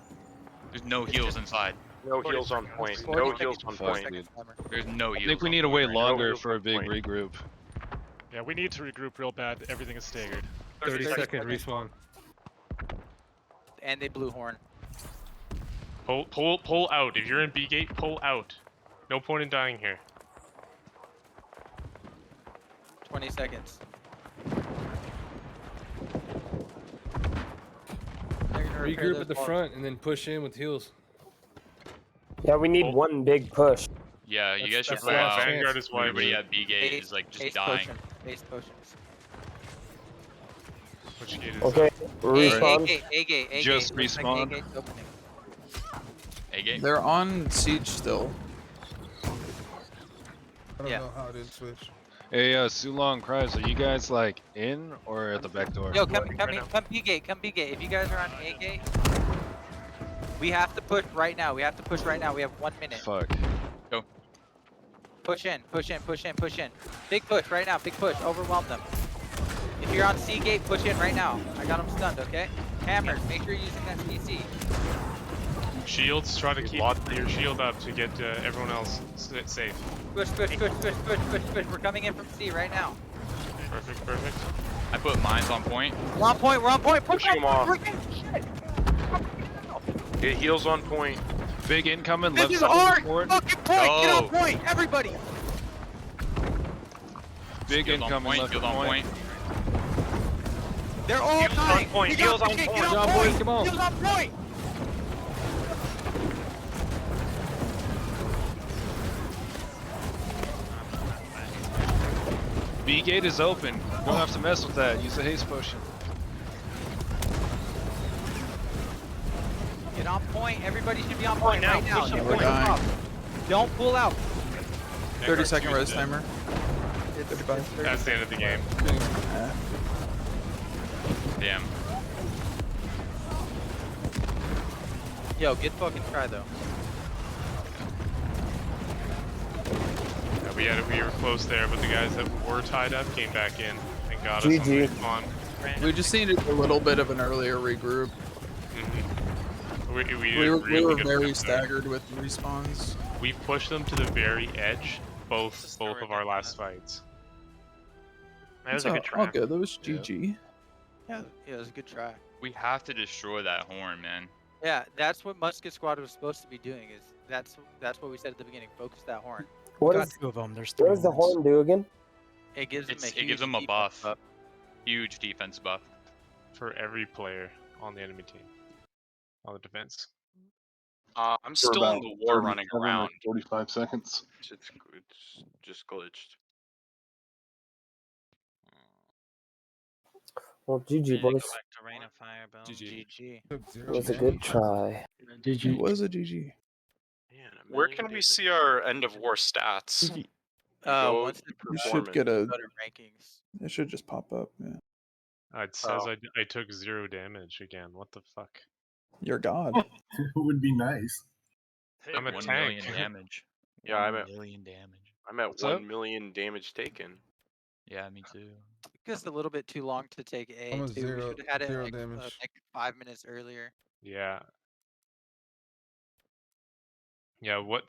There's no It's heals just- inside. No 40 heals on seconds. point. 40 No seconds, heals on 40 point. seconds timer. There's no I heals. think we on need to point wait right now. longer heals for a on big point. regroup. Yeah, we need to regroup real bad. Everything is staggered. 30-second respawn. And they blew horn. Pull out. If you're in B gate, pull out. No point in dying here. 20 seconds. They're gonna repair Regroup those at the walls. front and then push in with heals. Yeah, we need one big push. Yeah, you guys should That's pull the last out. chance. Vanguard is wiped. Everybody at B gate Ace- is like just ace dying. potion. Ace potions. Which gate is Okay, A respawn. gate, A gate, A Just gate. Looks like A respawn. gate's opening. A gate. They're on siege still. I don't Yeah. know how it didn't switch. Hey, Sulong Cries, are you guys like in or at the back door? Yo, come B gate, come B gate. If you guys are on A gate, we have to push right now. We have to push right now. We have 1 minute. Fuck. Push in, push in, push in, push in. Big push right now, big push. Overwhelm them. If you're on C gate, push in right now. I got them stunned, okay? Hammers, make sure you're using that CC. Shields, try to keep your shield up to get everyone else safe. Push, push, push, push, push, push, push. We're coming in from C right now. Perfect, perfect. I put mines on point. We're on point, we're on point. Push Pushing 'em off. We're getting shit. Get heals on point. Big incoming, This left is side of hard. the fort. Fucking point. Get Go. on point, everybody. Big Shield on incoming, point. left Shield of on point. point. They're all Heals on dying. point, Get heals on Get point. on Good job, point. boys, come on. Heals on point. B gate is open. Don't have to mess with that. Use the haste potion. point. Everybody should be on point now. right now. Push Yeah, up we're point. dying. Don't pull out. 30-second res timer. It's 35. That's the end of the game. Damn. Yo, get fucking try though. Yeah, we were close there, but the guys that were tied up came back in and got us on the GG. respawn. We just needed a little bit of an earlier regroup. We We were really good very there. staggered with respawns. We pushed them to the very edge, both of our last fights. That was It's a good all try. good. That was GG. Yeah, it was a good try. We have to destroy that horn, man. Yeah, that's what Musket Squad was supposed to be doing. Is that's what we said at the beginning. Focus that horn. What Got is, two of them. There's what three. does the horn do again? It gives them a It gives them a defense buff. Huge defense buff. For every player on the enemy team. On the defense. I'm For still about in the war 37 running or around. 45 seconds. It's just glitched. Well, GG, boys. Go back to Rain of Fire, Bill. GG. It was a good try. It was a GG. Where can we see our end of war stats? Once it You should get a. go to rankings. It should just pop up. Yeah. It says I took 0 damage again. What the fuck? You're God. It would be nice. Hey, I'm a 1 tank. million damage. Yeah, I'm at 1 million damage. I'm at What's 1 up? million damage taken. Yeah, me too. Just a little bit too long to take A I'm a too. We zero- should have had it zero like, damage. like 5 minutes earlier. Yeah. Yeah, what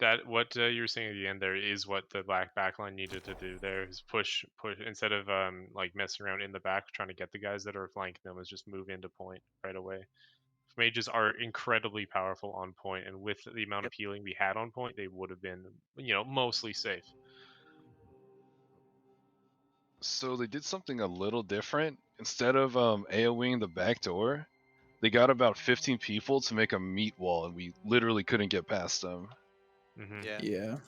you were saying at the end there is what the black backline needed to do there is push instead of like messing around in the back trying to get the guys that are flanking them, is just move into point right away. Mages are incredibly powerful on point, and with the amount of healing we had on point, they would have been, mostly safe. So they did something a little different. Instead of AoEing the back door, they got about 15 people to make a meat wall, and we literally couldn't get past them. Yeah.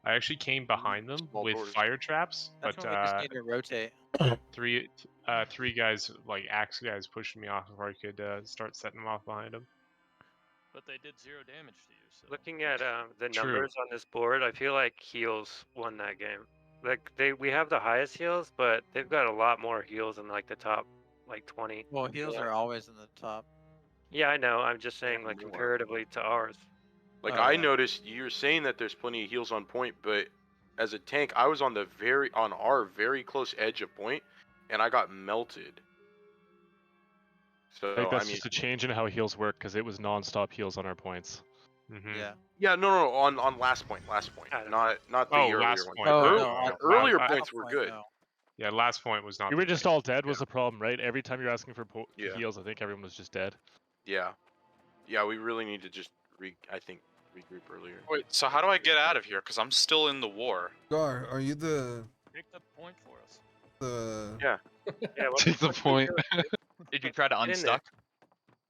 I actually came behind them Small with doors. fire traps, That's but when we just need to rotate. three guys, like axe guys, pushed me off before I could start setting them off behind them. But they did 0 damage to you. So. Looking at the True. numbers on this board, I feel like heals won that game. Like we have the highest heals, but they've got a lot more heals in like the top like 20. Well, heals are always in the top. Yeah, I know. I'm just saying like more. comparatively to ours. Like Oh, I yeah. noticed you're saying that there's plenty of heals on point, but as a tank, I was on our very close edge of point, and I got melted. So I think that's I mean, just a change in how heals work, because it was non-stop heals on our points. Yeah. yeah, no, on last point, I don't not the Oh, earlier last one. point. Oh, Ear- no, on earlier last points were point, good. no. Yeah, last point was not. You the were just case. all dead was the problem, right? Every time you're asking for Yeah. heals, I think everyone was just dead. Yeah, we really need to just regroup earlier. Wait, so how do I get out of here? Because I'm still in the war. Gar, are you the Take the point for us. Yeah. Yeah. What Take the fuck did point. you do? Did you try to Get in there. unstuck?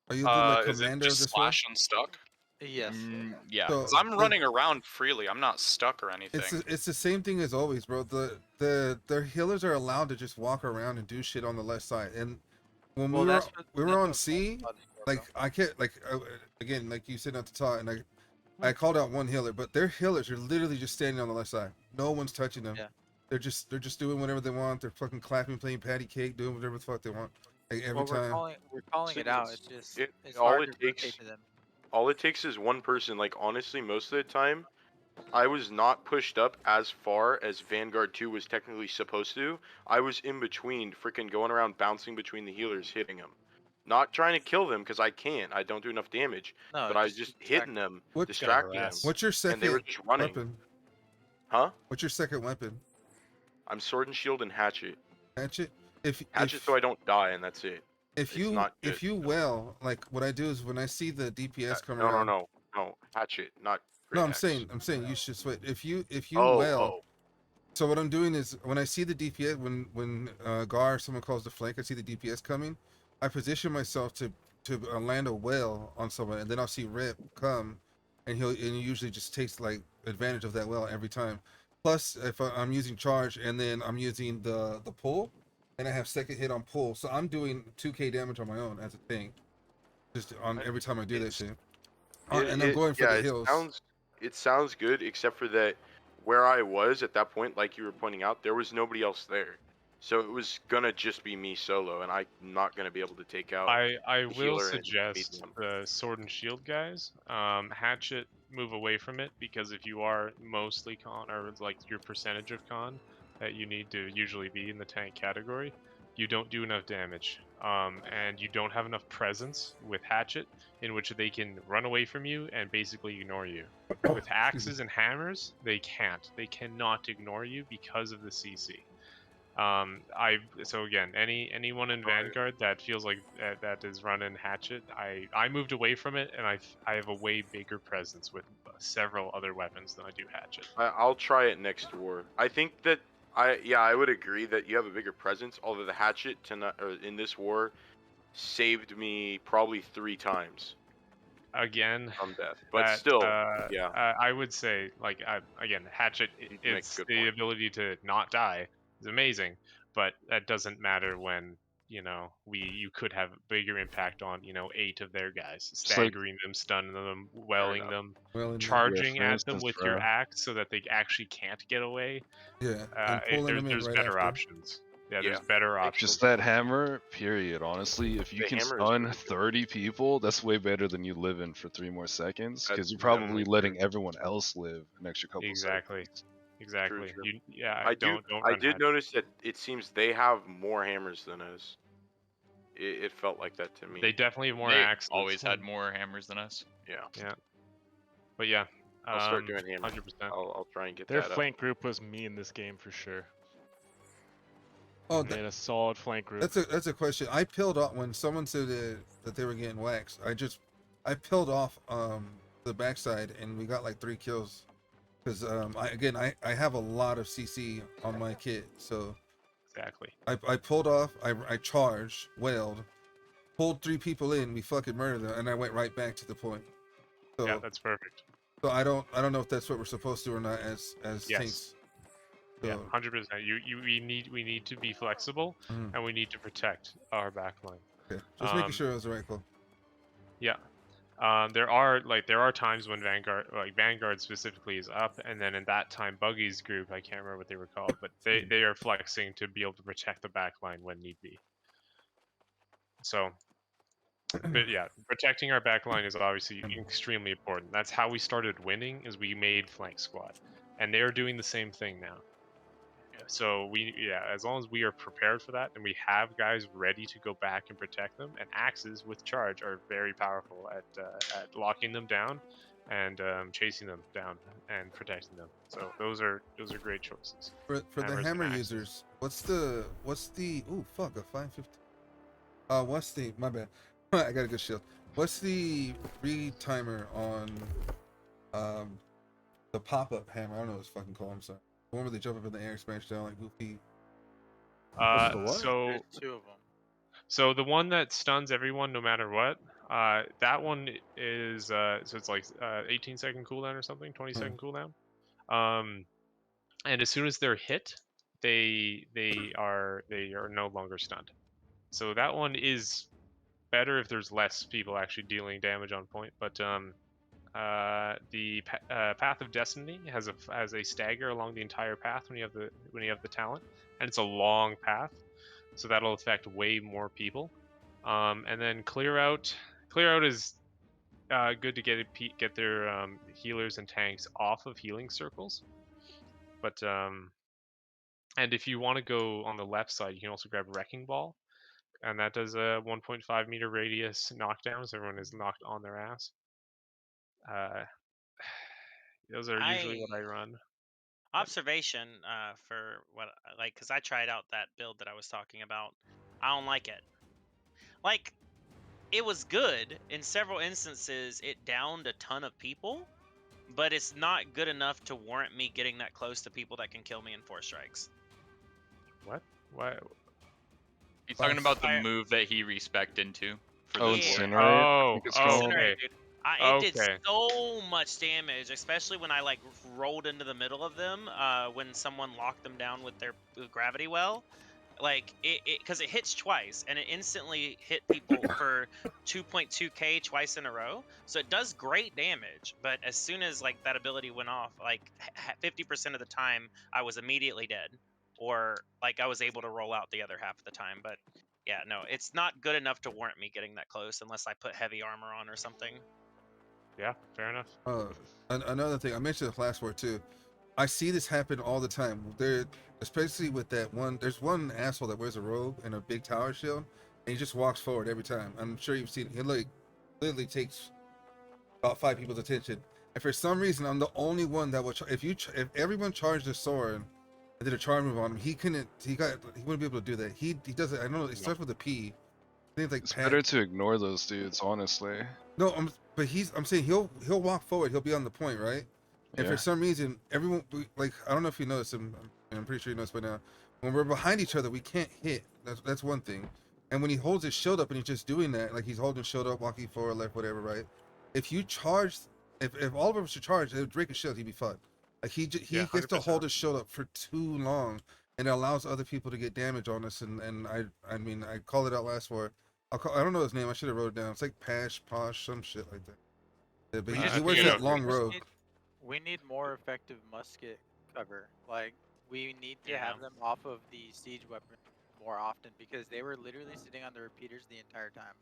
are you the like, Is it commander of just this war? slash unstuck? Yes. Yeah. So, 'Cause I'm running around freely. I'm not stuck or anything. It's the same thing as always, bro. The healers are allowed to just walk around and do shit on the left side. And when Well, we were that's on what C, Blood is for, like I can't like again like you said not to talk, and I called out one healer, but their healers are literally just standing on the left side. No one's touching them. Yeah. They're just doing whatever they want. They're fucking clapping, playing patty cake, doing whatever the fuck they want. Like every time. We're calling it out. It's just it's all hard it to rotate takes to them. all it takes is one person. Like honestly, most of the time, I was not pushed up as far as Vanguard 2 was technically supposed to. I was in between, freaking going around bouncing between the healers, hitting them. Not trying to kill them because I can't. I don't do enough damage. No, but I was just hitting them, distracting them. What's your second And they were just running. weapon? Huh? What's your second weapon? I'm sword and shield and hatchet. Hatchet? Hatchet so I don't die, and that's it. If It's you not if good. you well, like what I do is when I see the DPS coming No, around. no, hatchet, not. No, great I'm axe. saying you should switch. If you Oh, well. oh. So what I'm doing is when I see the DPS, when Gar or someone calls the flank, I see the DPS coming. I position myself to land a well on someone, and then I'll see Rip come, and he usually just takes like advantage of that well every time. Plus, if I'm using charge and then I'm using the pull, and I have second hit on pull, so I'm doing 2k damage on my own as a thing, just on every time I do that shit. and I'm going for the it hills. sounds good, except for that where I was at that point, like you were pointing out, there was nobody else there. So it was gonna just be me solo, and I'm not gonna be able to take out I the will healer and meet suggest them. the sword and shield guys. Hatchet, move away from it, because if you are mostly con, or like your percentage of con that you need to usually be in the tank category, you don't do enough damage. And you don't have enough presence with Hatchet in which they can run away from you and basically ignore you. With axes and hammers, they can't. They cannot ignore you because of the CC. So again, anyone in Vanguard that feels like that is running Hatchet, I moved away from it, and I have a way bigger presence with several other weapons than I do Hatchet. I'll try it next war. I think that I would agree that you have a bigger presence. Although the hatchet in this war saved me probably 3 times Again, from death, but still, yeah. I would say, like, again, Hatchet, it's the ability to not die is amazing, but that doesn't matter when you could have bigger impact on 8 of their guys, staggering them, stunning them, welling them, charging at them with your axe so that they actually can't get away. Yeah, and pulling them in there's right better after. options. Yeah, there's better options. Just that hammer, period. Honestly, if you can stun 30 people, that's way better than you living for 3 more seconds, because you're probably letting everyone else live an extra couple seconds. Exactly. True. I did notice that it seems they have more hammers than us. It felt like that to me. They definitely have more They axes. always had more hammers than us. Yeah. But yeah, I'll start doing hammers. 100%. I'll try and get Their that flank group was me in this game for sure. Oh, they had a solid flank group. That's a question. I peeled off when someone said that they were getting waxed. I peeled off the backside, and we got like 3 kills. Because I have a lot of CC on my kit, so exactly. I pulled off. I charged, wailed, pulled 3 people in. We fucking murdered them, and I went right back to the point. So, yeah, that's perfect. So I don't know if that's what we're supposed to or not as tanks. So, yeah, 100%. We need to be flexible, and we need to protect our backline. Okay, just making sure it was the right call. Yeah. There are times when Vanguard specifically is up, and then in that time Buggy's group, I can't remember what they were called, but they are flexing to be able to protect the backline when need be. So, but yeah, protecting our backline is obviously extremely important. That's how we started winning, is we made flank squad, and they are doing the same thing now. So as long as we are prepared for that, and we have guys ready to go back and protect them, and axes with charge are very powerful at locking them down and chasing them down and protecting them. So those are great choices. For the hammer users, what's the ooh fuck, a 550. What's the my bad. I got a good shield. What's the retimer on the pop-up hammer? I don't know what it's fucking called. I'm sorry. The one where they jump up in the air, smash down like Goofy. So There's 2 of them. So the one that stuns everyone no matter what, that one is so it's like 18-second cooldown or something, 20-second cooldown. And as soon as they're hit, they are no longer stunned. So that one is better if there's less people actually dealing damage on point. But the Path of Destiny has a stagger along the entire path when you have the talent, and it's a long path, so that'll affect way more people. And then clear out is good to get their healers and tanks off of healing circles. But and if you want to go on the left side, you can also grab Wrecking Ball, and that does a 1.5 meter radius knockdown, so everyone is knocked on their ass. Those are usually what I run. Observation for what because I tried out that build that I was talking about. I don't like it. Like, it was good in several instances. It downed a ton of people, but it's not good enough to warrant me getting that close to people that can kill me in 4 strikes. What? Why? He's talking about the move that he respec'd into. For Incinerate. Incinerate, dude. It did so much damage, especially when I rolled into the middle of them when someone locked them down with their gravity well. Like because it hits twice and it instantly hit people for 2.2k twice in a row. So it does great damage. But as soon as like that ability went off, like 50% of the time I was immediately dead, or like I was able to roll out the other half of the time. But yeah, no, it's not good enough to warrant me getting that close unless I put heavy armor on or something. Yeah, fair enough. Another thing I mentioned the last word too. I see this happen all the time. There, especially with that one. There's one asshole that wears a robe and a big tower shield, and he just walks forward every time. I'm sure you've seen. He like literally takes about 5 people's attention. And for some reason, I'm the only one that will. If everyone charged a sword and did a charge move on him, he couldn't. He wouldn't be able to do that. He does it. I don't know. It starts with a P. I think it's like It's Pat. better to ignore those dudes, honestly. No, I'm saying he'll walk forward. He'll be on the point, right? And Yeah. for some reason, everyone like I don't know if you noticed. I'm pretty sure you noticed by now. When we're behind each other, we can't hit. That's one thing. And when he holds his shield up and he's just doing that, like he's holding his shield up, walking forward, left, whatever, right? If you charge, if all of us should charge, it would break his shield. He'd be fucked. Like he Yeah, gets to 100%. hold his shield up for too long, and it allows other people to get damage on us. And I mean I called it out last for. I don't know his name. I should have wrote it down. It's like Posh, some shit like that. Yeah, but he wears that long robe. We need more effective musket cover. Like we need to have them off of the siege weapon more often because they were literally sitting on the repeaters the entire time.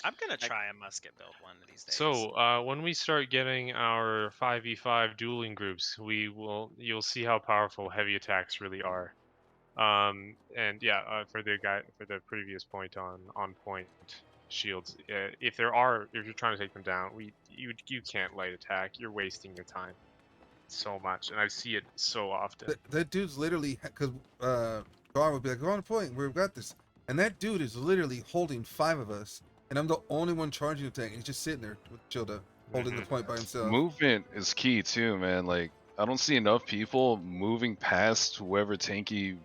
I'm gonna try a musket build one of these days. So when we start getting our 5v5 dueling groups, you'll see how powerful heavy attacks really are. And yeah, for the previous point on point shields, if you're trying to take them down, you can't light attack. You're wasting your time so much, and I see it so often. That dude's literally because Gar would be like, "Go on the point. We've got this," and that dude is literally holding 5 of us, and I'm the only one charging the tank. He's just sitting there with Childa, holding the point by himself. Movement is key too, man. Like I don't see enough people moving past whoever tanky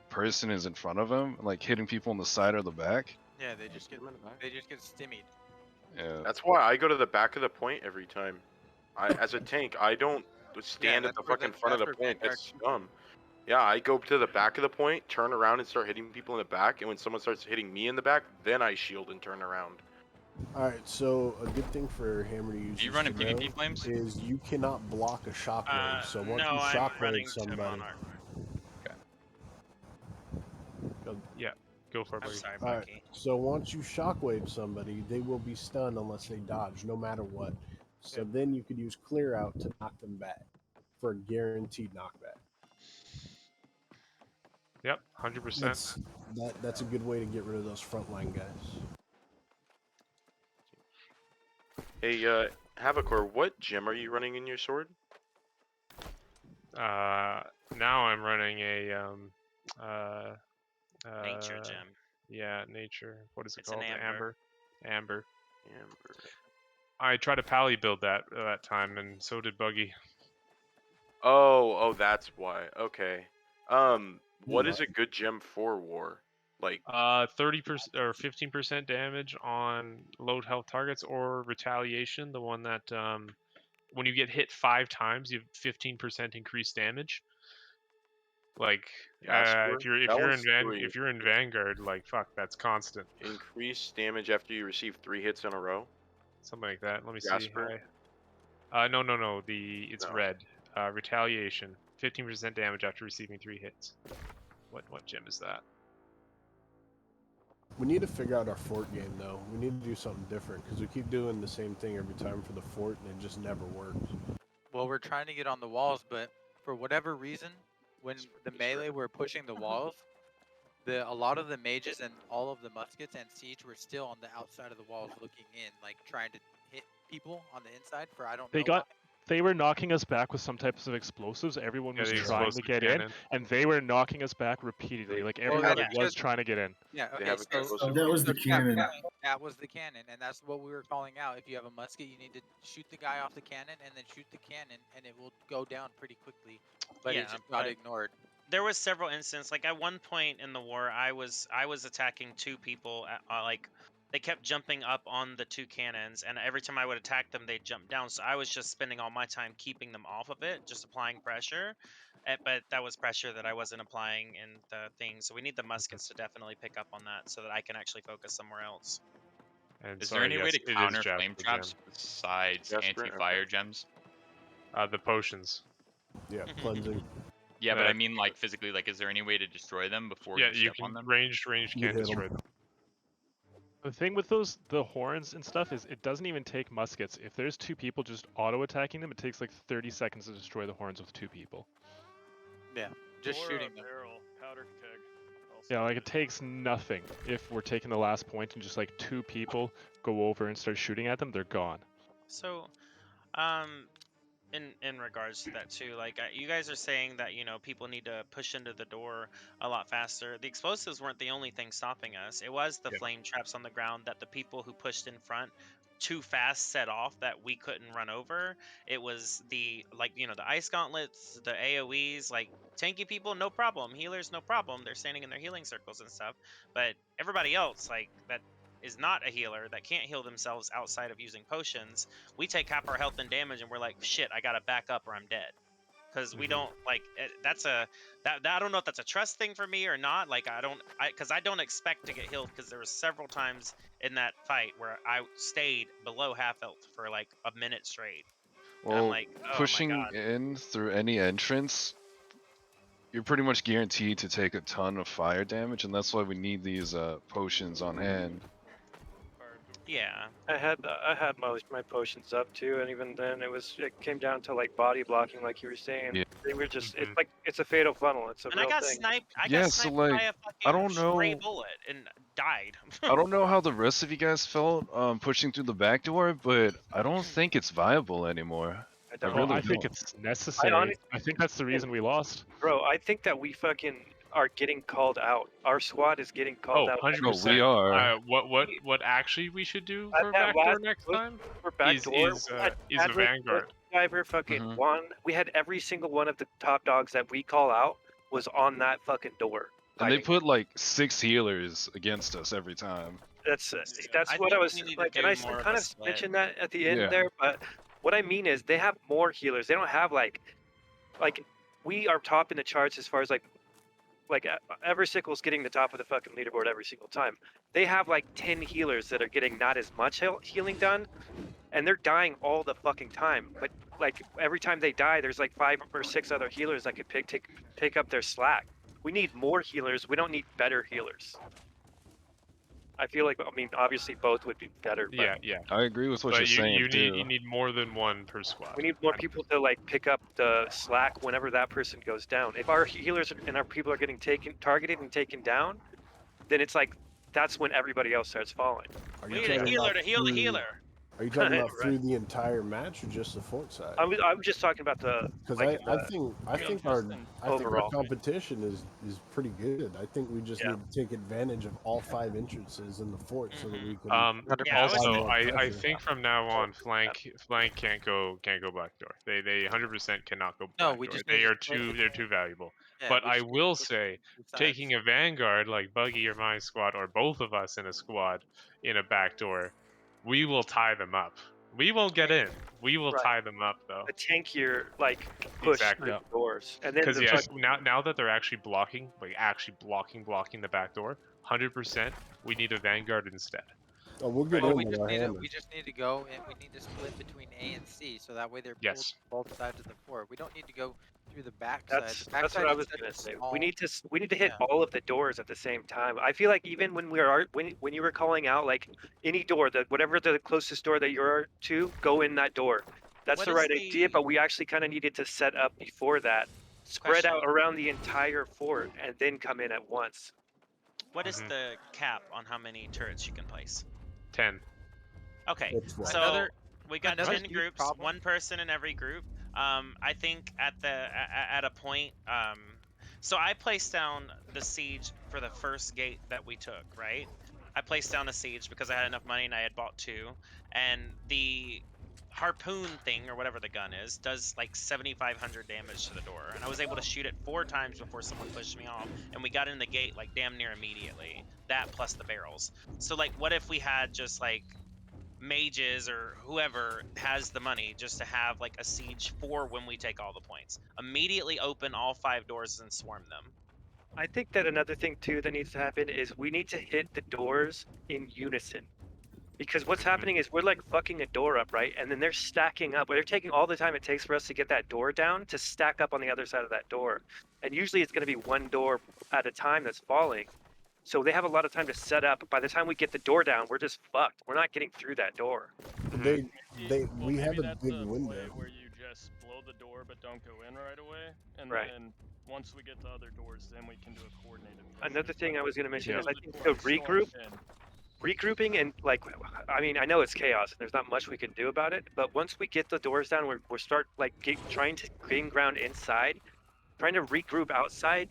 person is in front of him, like hitting people on the side or the back. Yeah, they just get stimmied. Yeah. That's why I go to the back of the point every time. As a tank, I don't stand at the fucking front of the point. That's dumb. Yeah, I go to the back of the point, turn around and start hitting people in the back, and when someone starts hitting me in the back, then I shield and turn around. Alright, so a good thing for Hammer to use You running PvP flames? is you cannot block a shockwave. So once no, you I'm shockwave running somebody, Monarch. Yeah, go for it, I'm buddy. sorry, Alright, Bucky. so once you shockwave somebody, they will be stunned unless they dodge, no matter what. So then you could use clear out to knock them back for a guaranteed knockback. Yep, 100%. That's a good way to get rid of those frontline guys. Hey, Havocor, what gem are you running in your sword? Now I'm running a Nature gem. Yeah, nature. What is it It's an called? amber. Amber. I tried to pally build that time, and so did Buggy. Oh, that's why. Okay. What is a good gem for war? Like 30% or 15% damage on low health targets, or retaliation, the one that when you get hit 5 times, you have 15% increased damage. Like if you're in Vanguard, like fuck, that's constant. Increase damage after you receive 3 hits in a row. Something like that. Let me Jasper? see. No. It's red. Retaliation. 15% damage after receiving 3 hits. What gem is that? We need to figure out our fort game, though. We need to do something different because we keep doing the same thing every time for the fort, and it just never works. Well, we're trying to get on the walls, but for whatever reason, when the melee were pushing the walls, a lot of the mages and all of the muskets and siege were still on the outside of the walls looking in, like trying to hit people on the inside for I don't know. They were knocking us back with some types of explosives. Everyone was the trying to explosive get cannon. in, and they were knocking us back repeatedly. Like everyone was trying to get in. Yeah, They okay, have so that was the cannon. That was the cannon, and that's what we were calling out. If you have a musket, you need to shoot the guy off the cannon, and then shoot the cannon, and it will go down pretty quickly. But it just got ignored. There was several instances. Like at one point in the war, I was attacking 2 people, like they kept jumping up on the 2 cannons, and every time I would attack them, they'd jump down. So I was just spending all my time keeping them off of it, just applying pressure. But that was pressure that I wasn't applying in the thing. So we need the muskets to definitely pick up on that, so that I can actually focus somewhere else. And Is there any way to counter flame traps besides anti-fire gems? The potions. Yeah, cleansing. Yeah, but I mean, like physically, like, is there any way to destroy them before Yeah, you you step can on them? ranged You can hit 'em. destroy them. The thing with the horns and stuff is it doesn't even take muskets. If there's 2 people just auto attacking them, it takes like 30 seconds to destroy the horns with 2 people. Yeah, just or shooting a them. barrel, powder keg. Yeah, like it takes nothing. If we're taking the last point and just like 2 people go over and start shooting at them, they're gone. So, in regards to that too, like you guys are saying that people need to push into the door a lot faster. The explosives weren't the only thing stopping us. It was the flame traps on the ground that the people who pushed in front too fast set off that we couldn't run over. It was the the ice gauntlets, the AoEs, like tanky people, no problem. Healers, no problem. They're standing in their healing circles and stuff. But everybody else, like that is not a healer, that can't heal themselves outside of using potions, we take half our health and damage and we're like, shit, I gotta back up or I'm dead. Because we don't like that's a that I don't know if that's a trust thing for me or not. Like because I don't expect to get healed, because there was several times in that fight where I stayed below half health for like a minute straight. Well, and I'm like, oh pushing my God. in through any entrance, you're pretty much guaranteed to take a ton of fire damage, and that's why we need these potions on hand. Yeah, I had my potions up too, and even then it came down to like body blocking, like you were saying. Yeah. They were just it's a fatal funnel. It's a and real I got thing. sniped. I Yeah, got so, sniped like, by a I fucking don't stray know- bullet and died. I don't know how the rest of you guys felt pushing through the back door, but I don't think it's viable anymore. I Well, really I think don't. it's necessary. I think that's the reason we lost. Bro, I think that we fucking are getting called out. Our squad is getting called out. 100%. we are. What actually we should do At for that backdoor last next push time for backdoor, is we had a Adler, vanguard. Diver, fucking one. We had every single one of the top dogs that we call out was on that fucking door. And they hiding. put like 6 healers against us every time. That's I what I think was we need to like, and do I more of kind a of split. mentioned that at the end Yeah. there. But what I mean is, they have more healers. They don't have like we are top in the charts as far as like Eversickle's getting the top of the fucking leaderboard every single time. They have like 10 healers that are getting not as much healing done, and they're dying all the fucking time. But like every time they die, there's like 5 or 6 other healers that could pick up their slack. We need more healers. We don't need better healers. I feel like, I mean, obviously both would be better. But Yeah. I agree with what you're saying you too. need more than one per squad. we need more people to like pick up the slack whenever that person goes down. If our healers and our people are getting targeted and taken down, then it's like that's when everybody else starts falling. Are We you need a talking healer about to heal the through- healer. Are you talking about Right. through the entire match or just the fort side? I'm just talking about the Because like, I think our overall. competition is pretty good. I think we just Yeah. need to take advantage of all 5 entrances in the fort so that we can. Also, more I pressure. think from now on, flank can't go backdoor. They 100% cannot go No, backdoor. we just They need are to play they're too valuable. Yeah, But we I just need to will push say, both sides. taking a vanguard like Buggy or my squad, or both of us in a squad in a backdoor, we will tie them up. We won't get in. We will Right. tie them up though. a tankier like push Exactly. through the doors, and then Because the fucking- now that they're actually blocking, blocking the back door, 100%, we need a vanguard instead. Oh, we'll get Well, in we with just our need hammers. we just need to go and we need to split between A and C, so that way they're pulled Yes. both sides of the fort. We don't need to go through the back That's side. The back that's side what I is was such gonna a say. small- We need to hit Yeah. all of the doors at the same time. I feel like even when when you were calling out like any door, whatever the closest door that you're to, go in that door. That's What the is right idea, the- but we actually kind of needed to set up before that, spread out Question. around the entire fort, and then come in at once. What is the cap on how many turrets you can place? 10. Okay, That's right. so we got another 10 huge groups, problem- 1 person in every group. I think at a point, so I placed down the siege for the first gate that we took, right? I placed down a siege because I had enough money and I had bought 2, and the harpoon thing or whatever the gun is does like 7,500 damage to the door, and I was able to shoot it 4 times before someone pushed me off, and we got in the gate like damn near immediately. That plus the barrels. So like, what if we had just like mages or whoever has the money just to have like a siege for when we take all the points? Immediately open all 5 doors and swarm them. I think that another thing too that needs to happen is we need to hit the doors in unison. Because what's happening is we're like fucking a door up, right? And then they're stacking up. They're taking all the time it takes for us to get that door down to stack up on the other side of that door. And usually it's going to be one door at a time that's falling. So they have a lot of time to set up. By the time we get the door down, we're just fucked. We're not getting through that door. We Maybe have a that's big the window. play where you just blow the door but don't go in right away, and Right. then once we get to other doors, then we can do a coordinated. Another thing I was going to mention is I think Before to we storm regroup. in. Regrouping and like, I mean, I know it's chaos and there's not much we can do about it, but once we get the doors down, we're start like trying to gain ground inside, trying to regroup outside.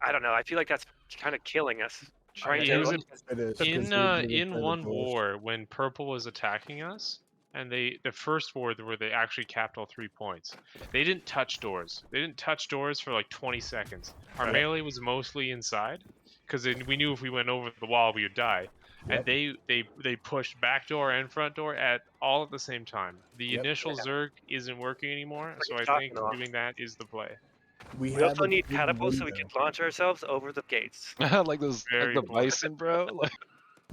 I don't know. I feel like that's kind of killing us. Trying Yeah, to in one war when purple was attacking us, and the first war where they actually capped all 3 points, they didn't touch doors. They didn't touch doors for like 20 seconds. Our Right. melee was mostly inside, because we knew if we went over the wall we would die. And they pushed back door and front door at all at the same time. The initial Zerg isn't working anymore, so I think doing that is the play. We also need catapults so we can launch ourselves over the gates. like those, like Very the important. bison, bro. Like,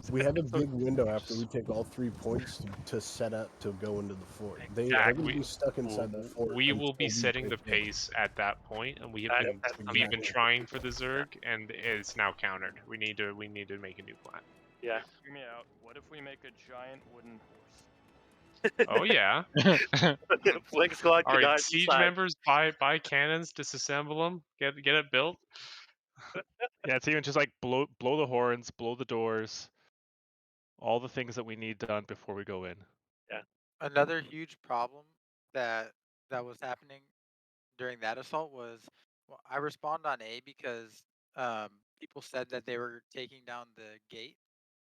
We have a big window after we take all 3 points to set up to go into the fort. They're Exactly. going to be stuck inside the fort. We will be until we setting the break in. pace at that point, and we've been exactly. trying for the Zerg, and it's now countered. We need to make a new plan. Yeah. Hear me out. What if we make a giant wooden horse? Oh yeah. Flank squad. All right, guys siege inside. members buy cannons, disassemble them, get it built. Yeah, it's even just like blow the horns, blow the doors, all the things that we need done before we go in. Yeah. Another huge problem that was happening during that assault was, well, I respawned on A because people said that they were taking down the gate,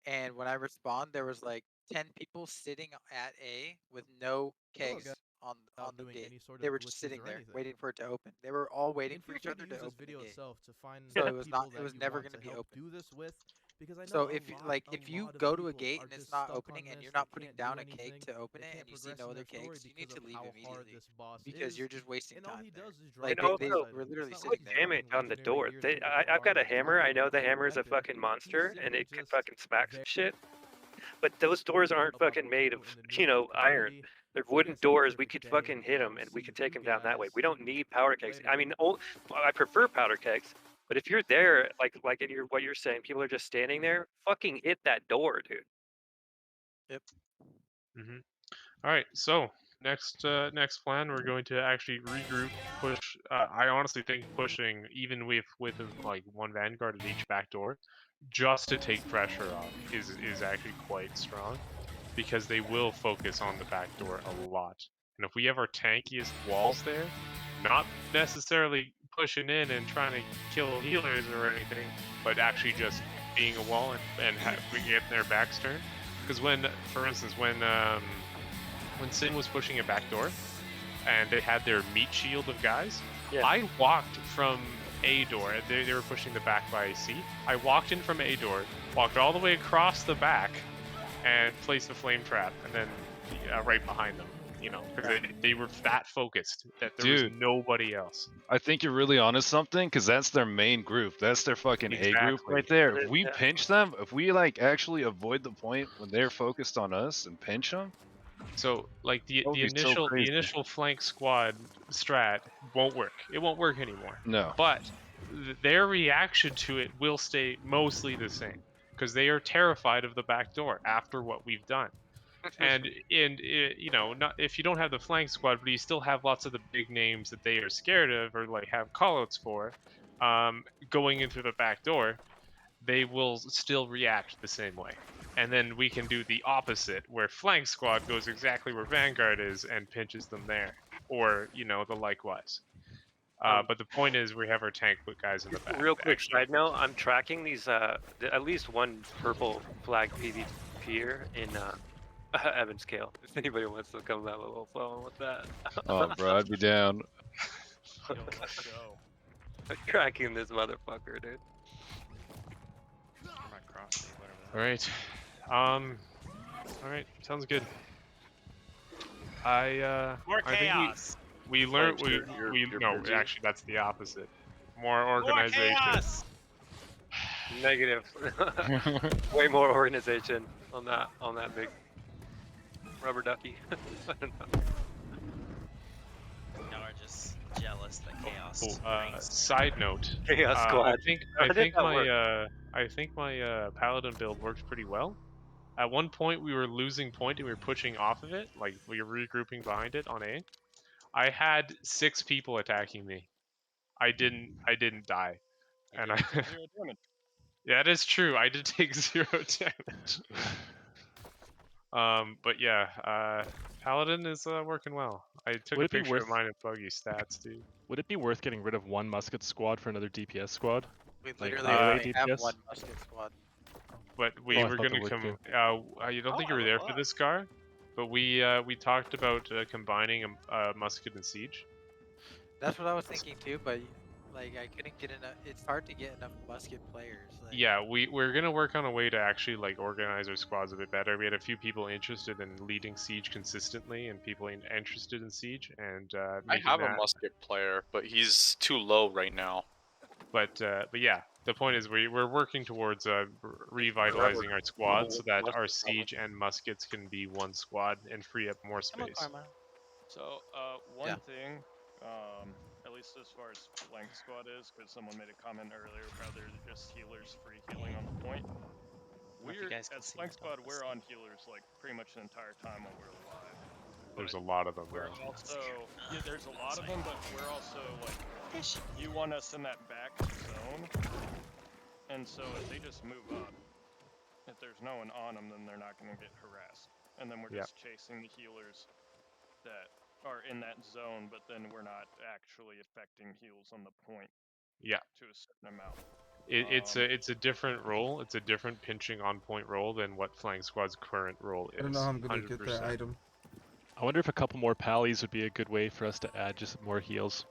and when I respawned, there was like 10 people sitting at A with no kegs on the gate. They were just sitting there waiting for it to open. They were all waiting for each other to open the gate. So it was not. It was never going to be open. Do this with, because I know So a if you lot- like, a if you lot of go to a people gate are and it's just not stuck opening on and this, you're they not putting can't down do a keg anything, to open they it, can't and you see progress no in other their story kegs, you need because to of leave how hard immediately this boss because is. you're just wasting And all time he there. does is Like drop And down also, inside we're of it. literally It's not put like sitting there. damage on the legendary door. gear to I've got a armor, hammer. I know the weapon, hammer's a fucking monster, He's and simply it could just fucking smack some very shit. But those doors aren't about fucking what made of, people in the new iron. community. They're So wooden yes, have a doors. We terrific could day, fucking hit and them, I'll and we see could take you them down that way. guys We don't need powder kegs. later. I mean, I prefer powder kegs, but if you're there, like in what you're saying, people are just standing there. Fucking hit that door, dude. Yep. All right, so next plan, we're going to actually regroup, push. I honestly think pushing even with like one vanguard at each back door, just to take pressure off is actually quite strong, because they will focus on the back door a lot. And if we have our tankiest walls there, not necessarily pushing in and trying to kill healers or anything, but actually just being a wall and we get their backs turned. Because when, for instance, when Sin was pushing a back door, and they had their meat shield of guys, I walked from A door. They were pushing the back by C. I walked in from A door, walked all the way across the back, and placed a flame trap, and then right behind them. You know, because they were that focused that there was nobody else. I think you're really onto something, because that's their main group. That's their fucking A group Exactly. right there. If we pinch them, if we like actually avoid the point when they're focused on us and pinch them. So like the That would be so crazy. the initial flank squad strat won't work. It won't work anymore. No. But their reaction to it will stay mostly the same, because they are terrified of the back door after what we've done. and you know, not if you don't have the flank squad, but you still have lots of the big names that they are scared of or like have callouts for, going into the back door, they will still react the same way. And then we can do the opposite, where flank squad goes exactly where Vanguard is and pinches them there, or you know, the likewise. But the point is, we have our tank guys in the back. Real quick side note: I'm tracking these at least one purple flag PvPer Evan's Kale. If anybody wants to come have a little fun with that. Oh, bro, I'd be down. Yo, let's go. Cracking this motherfucker, dude. My crossfade, whatever. All right. All right. Sounds good. More I think chaos. we learned you're no, busy. actually that's the opposite. More More organization. chaos. Negative. Way more organization on that big rubber ducky. I don't know. Y'all are just jealous that chaos. Side note. Chaos squad. I How did think that work? my paladin build worked pretty well. At one point we were losing point and we were pushing off of it, like we were regrouping behind it on A. I had 6 people attacking me. I didn't die. And I Take 0 damage. Yeah, it is true. I did take 0 damage. But yeah, Paladin is working well. I took Would a it be picture worth- of mine and Buggy's stats, dude. Would it be worth getting rid of one musket squad for another DPS squad? We Like literally AoE only have DPS? one musket squad. But we Oh, I were thought there gonna would come. be. You don't think Oh, you were I there would for love. this, Gar? But we talked about combining a musket and siege. That's what I was thinking too, but like I couldn't get enough. It's hard to get enough musket players. Like, Yeah, we're gonna work on a way to actually like organize our squads a bit better. We had a few people interested in leading siege consistently, and people interested in siege, and I making have a that. musket player, but he's too low right now. But yeah, the point is we're working towards revitalizing our squad so that our siege and muskets can be one squad and free up more space. So, one thing, at least as far as flank squad is, because someone made a comment earlier about they're just healers free healing on the point. We're as flank squad, we're on healers like pretty much the entire time while we're alive. There's a lot of them. We're Though. also there's a lot of them, but we're also like you want us in that back zone, and so if they just move up, if there's no one on them, then they're not going to get harassed, and then we're just chasing the healers that are in that zone, but then we're not actually affecting heals on the point. Yeah. To a certain amount. It's a different role. It's a different pinching on point role than what flank squad's current role is. I don't know how I'm gonna 100%. get that item. I wonder if a couple more pallies would be a good way for us to add just more heals.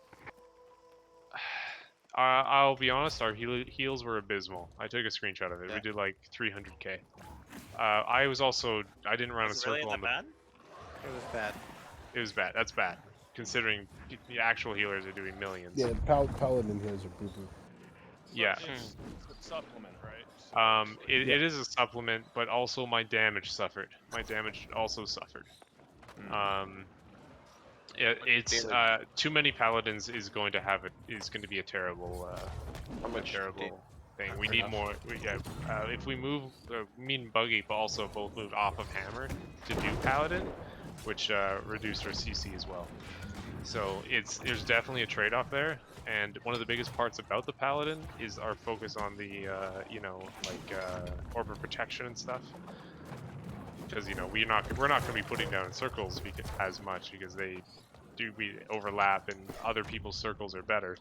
I'll be honest, our heals were abysmal. I took a screenshot of it. We did like 300k. I didn't run a circle on the. It was bad. It was bad. That's bad, considering the actual healers are doing millions. Yeah, Paladin heals are poo-poo. Yeah. It's a supplement, right? It is a supplement, but also my damage suffered. My damage also suffered. It's too many paladins is going to be a terrible thing. We need more. If we move, me and Buggy also both moved off of Hammer to do paladin, which reduced our CC as well. So there's definitely a trade-off there. And one of the biggest parts about the paladin is our focus on the orb of protection and stuff. Because we're not going to be putting down circles as much because we overlap and other people's circles are better.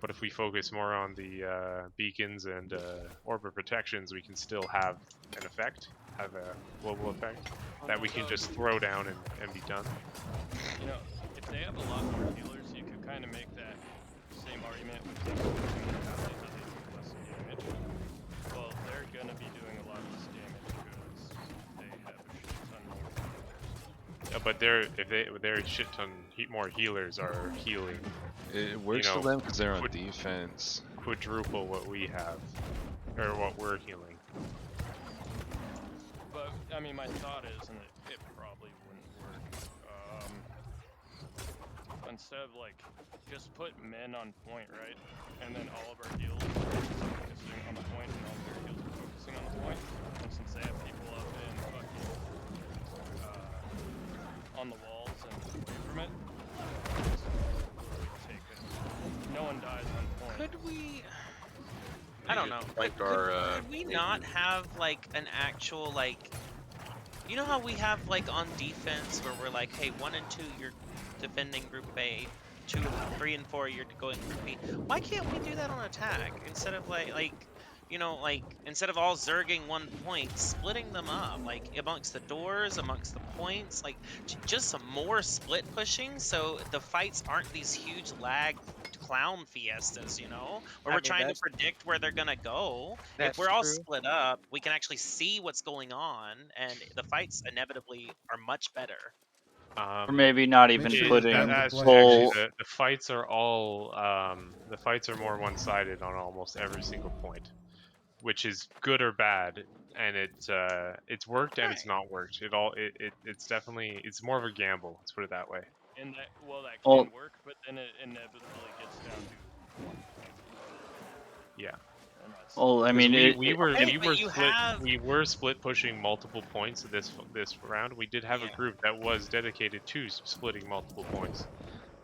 But if we focus more on the beacons and orb of protections, we can still have an effect, have a global effect that we can just throw down and be done. If they have a lot more healers, you could kind of make that same argument with people doing paladins that they do less damage. Well, they're gonna be doing a lot less damage because they have a shit ton more healers. Yeah, but their shit ton more healers are healing. It works for them because they're on defense. Quadruple what we have, or what we're healing. But I mean, my thought is, and it probably wouldn't work. Instead of like, just put men on point, right? And then all of our heals are focusing on the point, and all of their heals are focusing on the point. And since they have people up in fucking on the walls and away from it, take it. No one dies on point. Could we? I don't know. Like could we not have like an actual like? You know how we have like on defense where we're like, hey, 1 and 2 you're defending group A, 2, 3, and 4 you're going group B. Why can't we do that on attack instead of like you know, like instead of all zerging one point, splitting them up, like amongst the doors, amongst the points, like just some more split pushing, so the fights aren't these huge lag clown fiestas, you know, where I we're mean, trying to predict where they're gonna go. If that's we're all true. split up, we can actually see what's going on, and the fights inevitably are much better. Or maybe not even putting actually, full. the fights are all the fights are more one-sided on almost every single point, which is good or bad, and it's worked and it's not worked. It's definitely it's more of a gamble. Let's put it that way. And that that Well- can work, but then it inevitably gets down to 1 point. Yeah. And that's, Well, I mean, we were you split have- we were split pushing multiple points this round. We did have a group that was dedicated to splitting multiple points.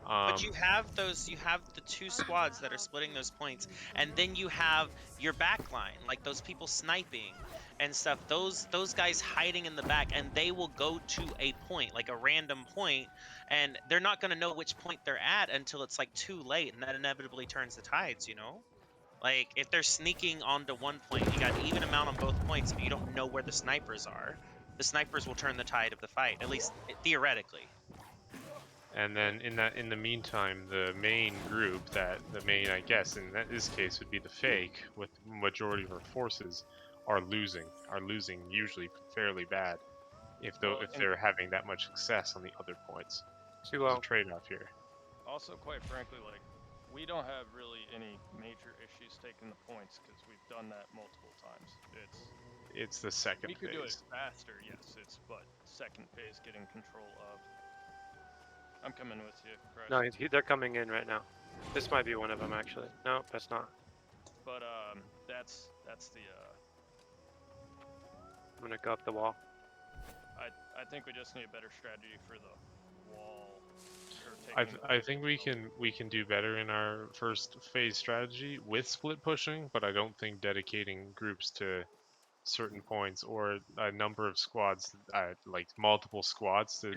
But you have the two squads that are splitting those points, and then you have your back line, like those people sniping and stuff. Those guys hiding in the back, and they will go to a point, like a random point, and they're not going to know which point they're at until it's like too late, and that inevitably turns the tides, you know? Like if they're sneaking onto one point, you got an even amount on both points, but you don't know where the snipers are. The snipers will turn the tide of the fight, at least theoretically. And then in the meantime, the main group I guess in this case would be the fake, with majority of our forces are losing usually fairly bad if they're having that much success on the other points. There's a trade-off here. Also, quite frankly, like we don't have really any major issues taking the points because we've done that multiple times. It's the second we could do it phase. faster, yes. It's but second phase getting control of. I'm coming with you, Crush. No, they're coming in right now. This might be one of them actually. No, that's not. But that's the. I'm gonna go up the wall. I think we just need a better strategy for the wall. I think we can do better in our first phase strategy with split pushing, but I don't think dedicating groups to certain points or a number of squads, like multiple squads to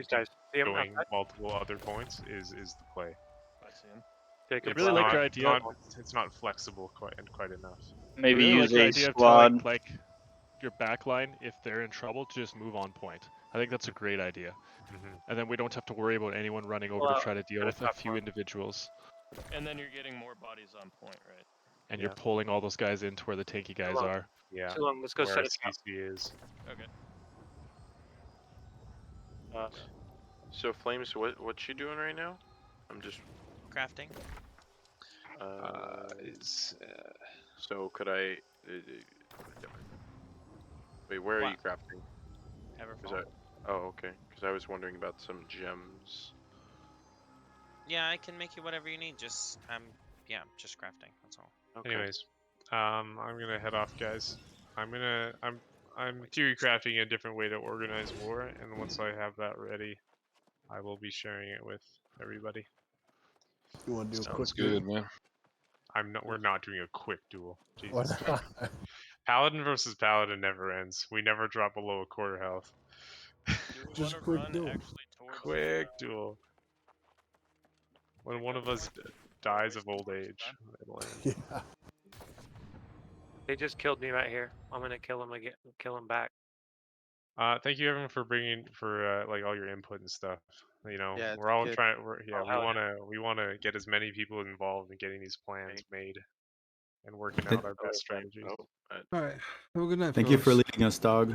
going multiple other points is the play. I see him. It's really like not, your idea. it's not flexible quite enough. Maybe really use like the a idea squad. of telling, like, your backline, if they're in trouble, to just move on point. I think that's a great idea. And then we don't have to worry about anyone running over to try to deal with a few individuals. And then you're getting more bodies on point, right? And you're pulling all those guys into where the tanky guys are. Yeah. Too long. Let's go where set it up. CC is. Okay. So Flames, what's she doing right now? I'm just crafting. So could I? Wait, where are you crafting? Everfall. Oh, okay. Because I was wondering about some gems. Yeah, I can make you whatever you need. Just just crafting. That's all. Okay. Anyways, I'm gonna head off, guys. I'm theory crafting a different way to organize war, and once I have that ready, I will be sharing it with everybody. You want to do a quick good, duel? man. We're not doing a quick duel. Why Jesus. not? Paladin versus Paladin never ends. We never drop below a quarter health. Just a quick duel. Quick duel. When one of us dies of old age, it'll end. Yeah. They just killed me right here. I'm gonna kill him again. Kill him back. Thank you everyone for bringing like all your input and stuff. You know, Yeah, we're all good. trying. Oh, We wanna get as many people involved in getting these plans made and working out our best strategies. All right. Have a good night. Thank you for fellas. leading us, dog.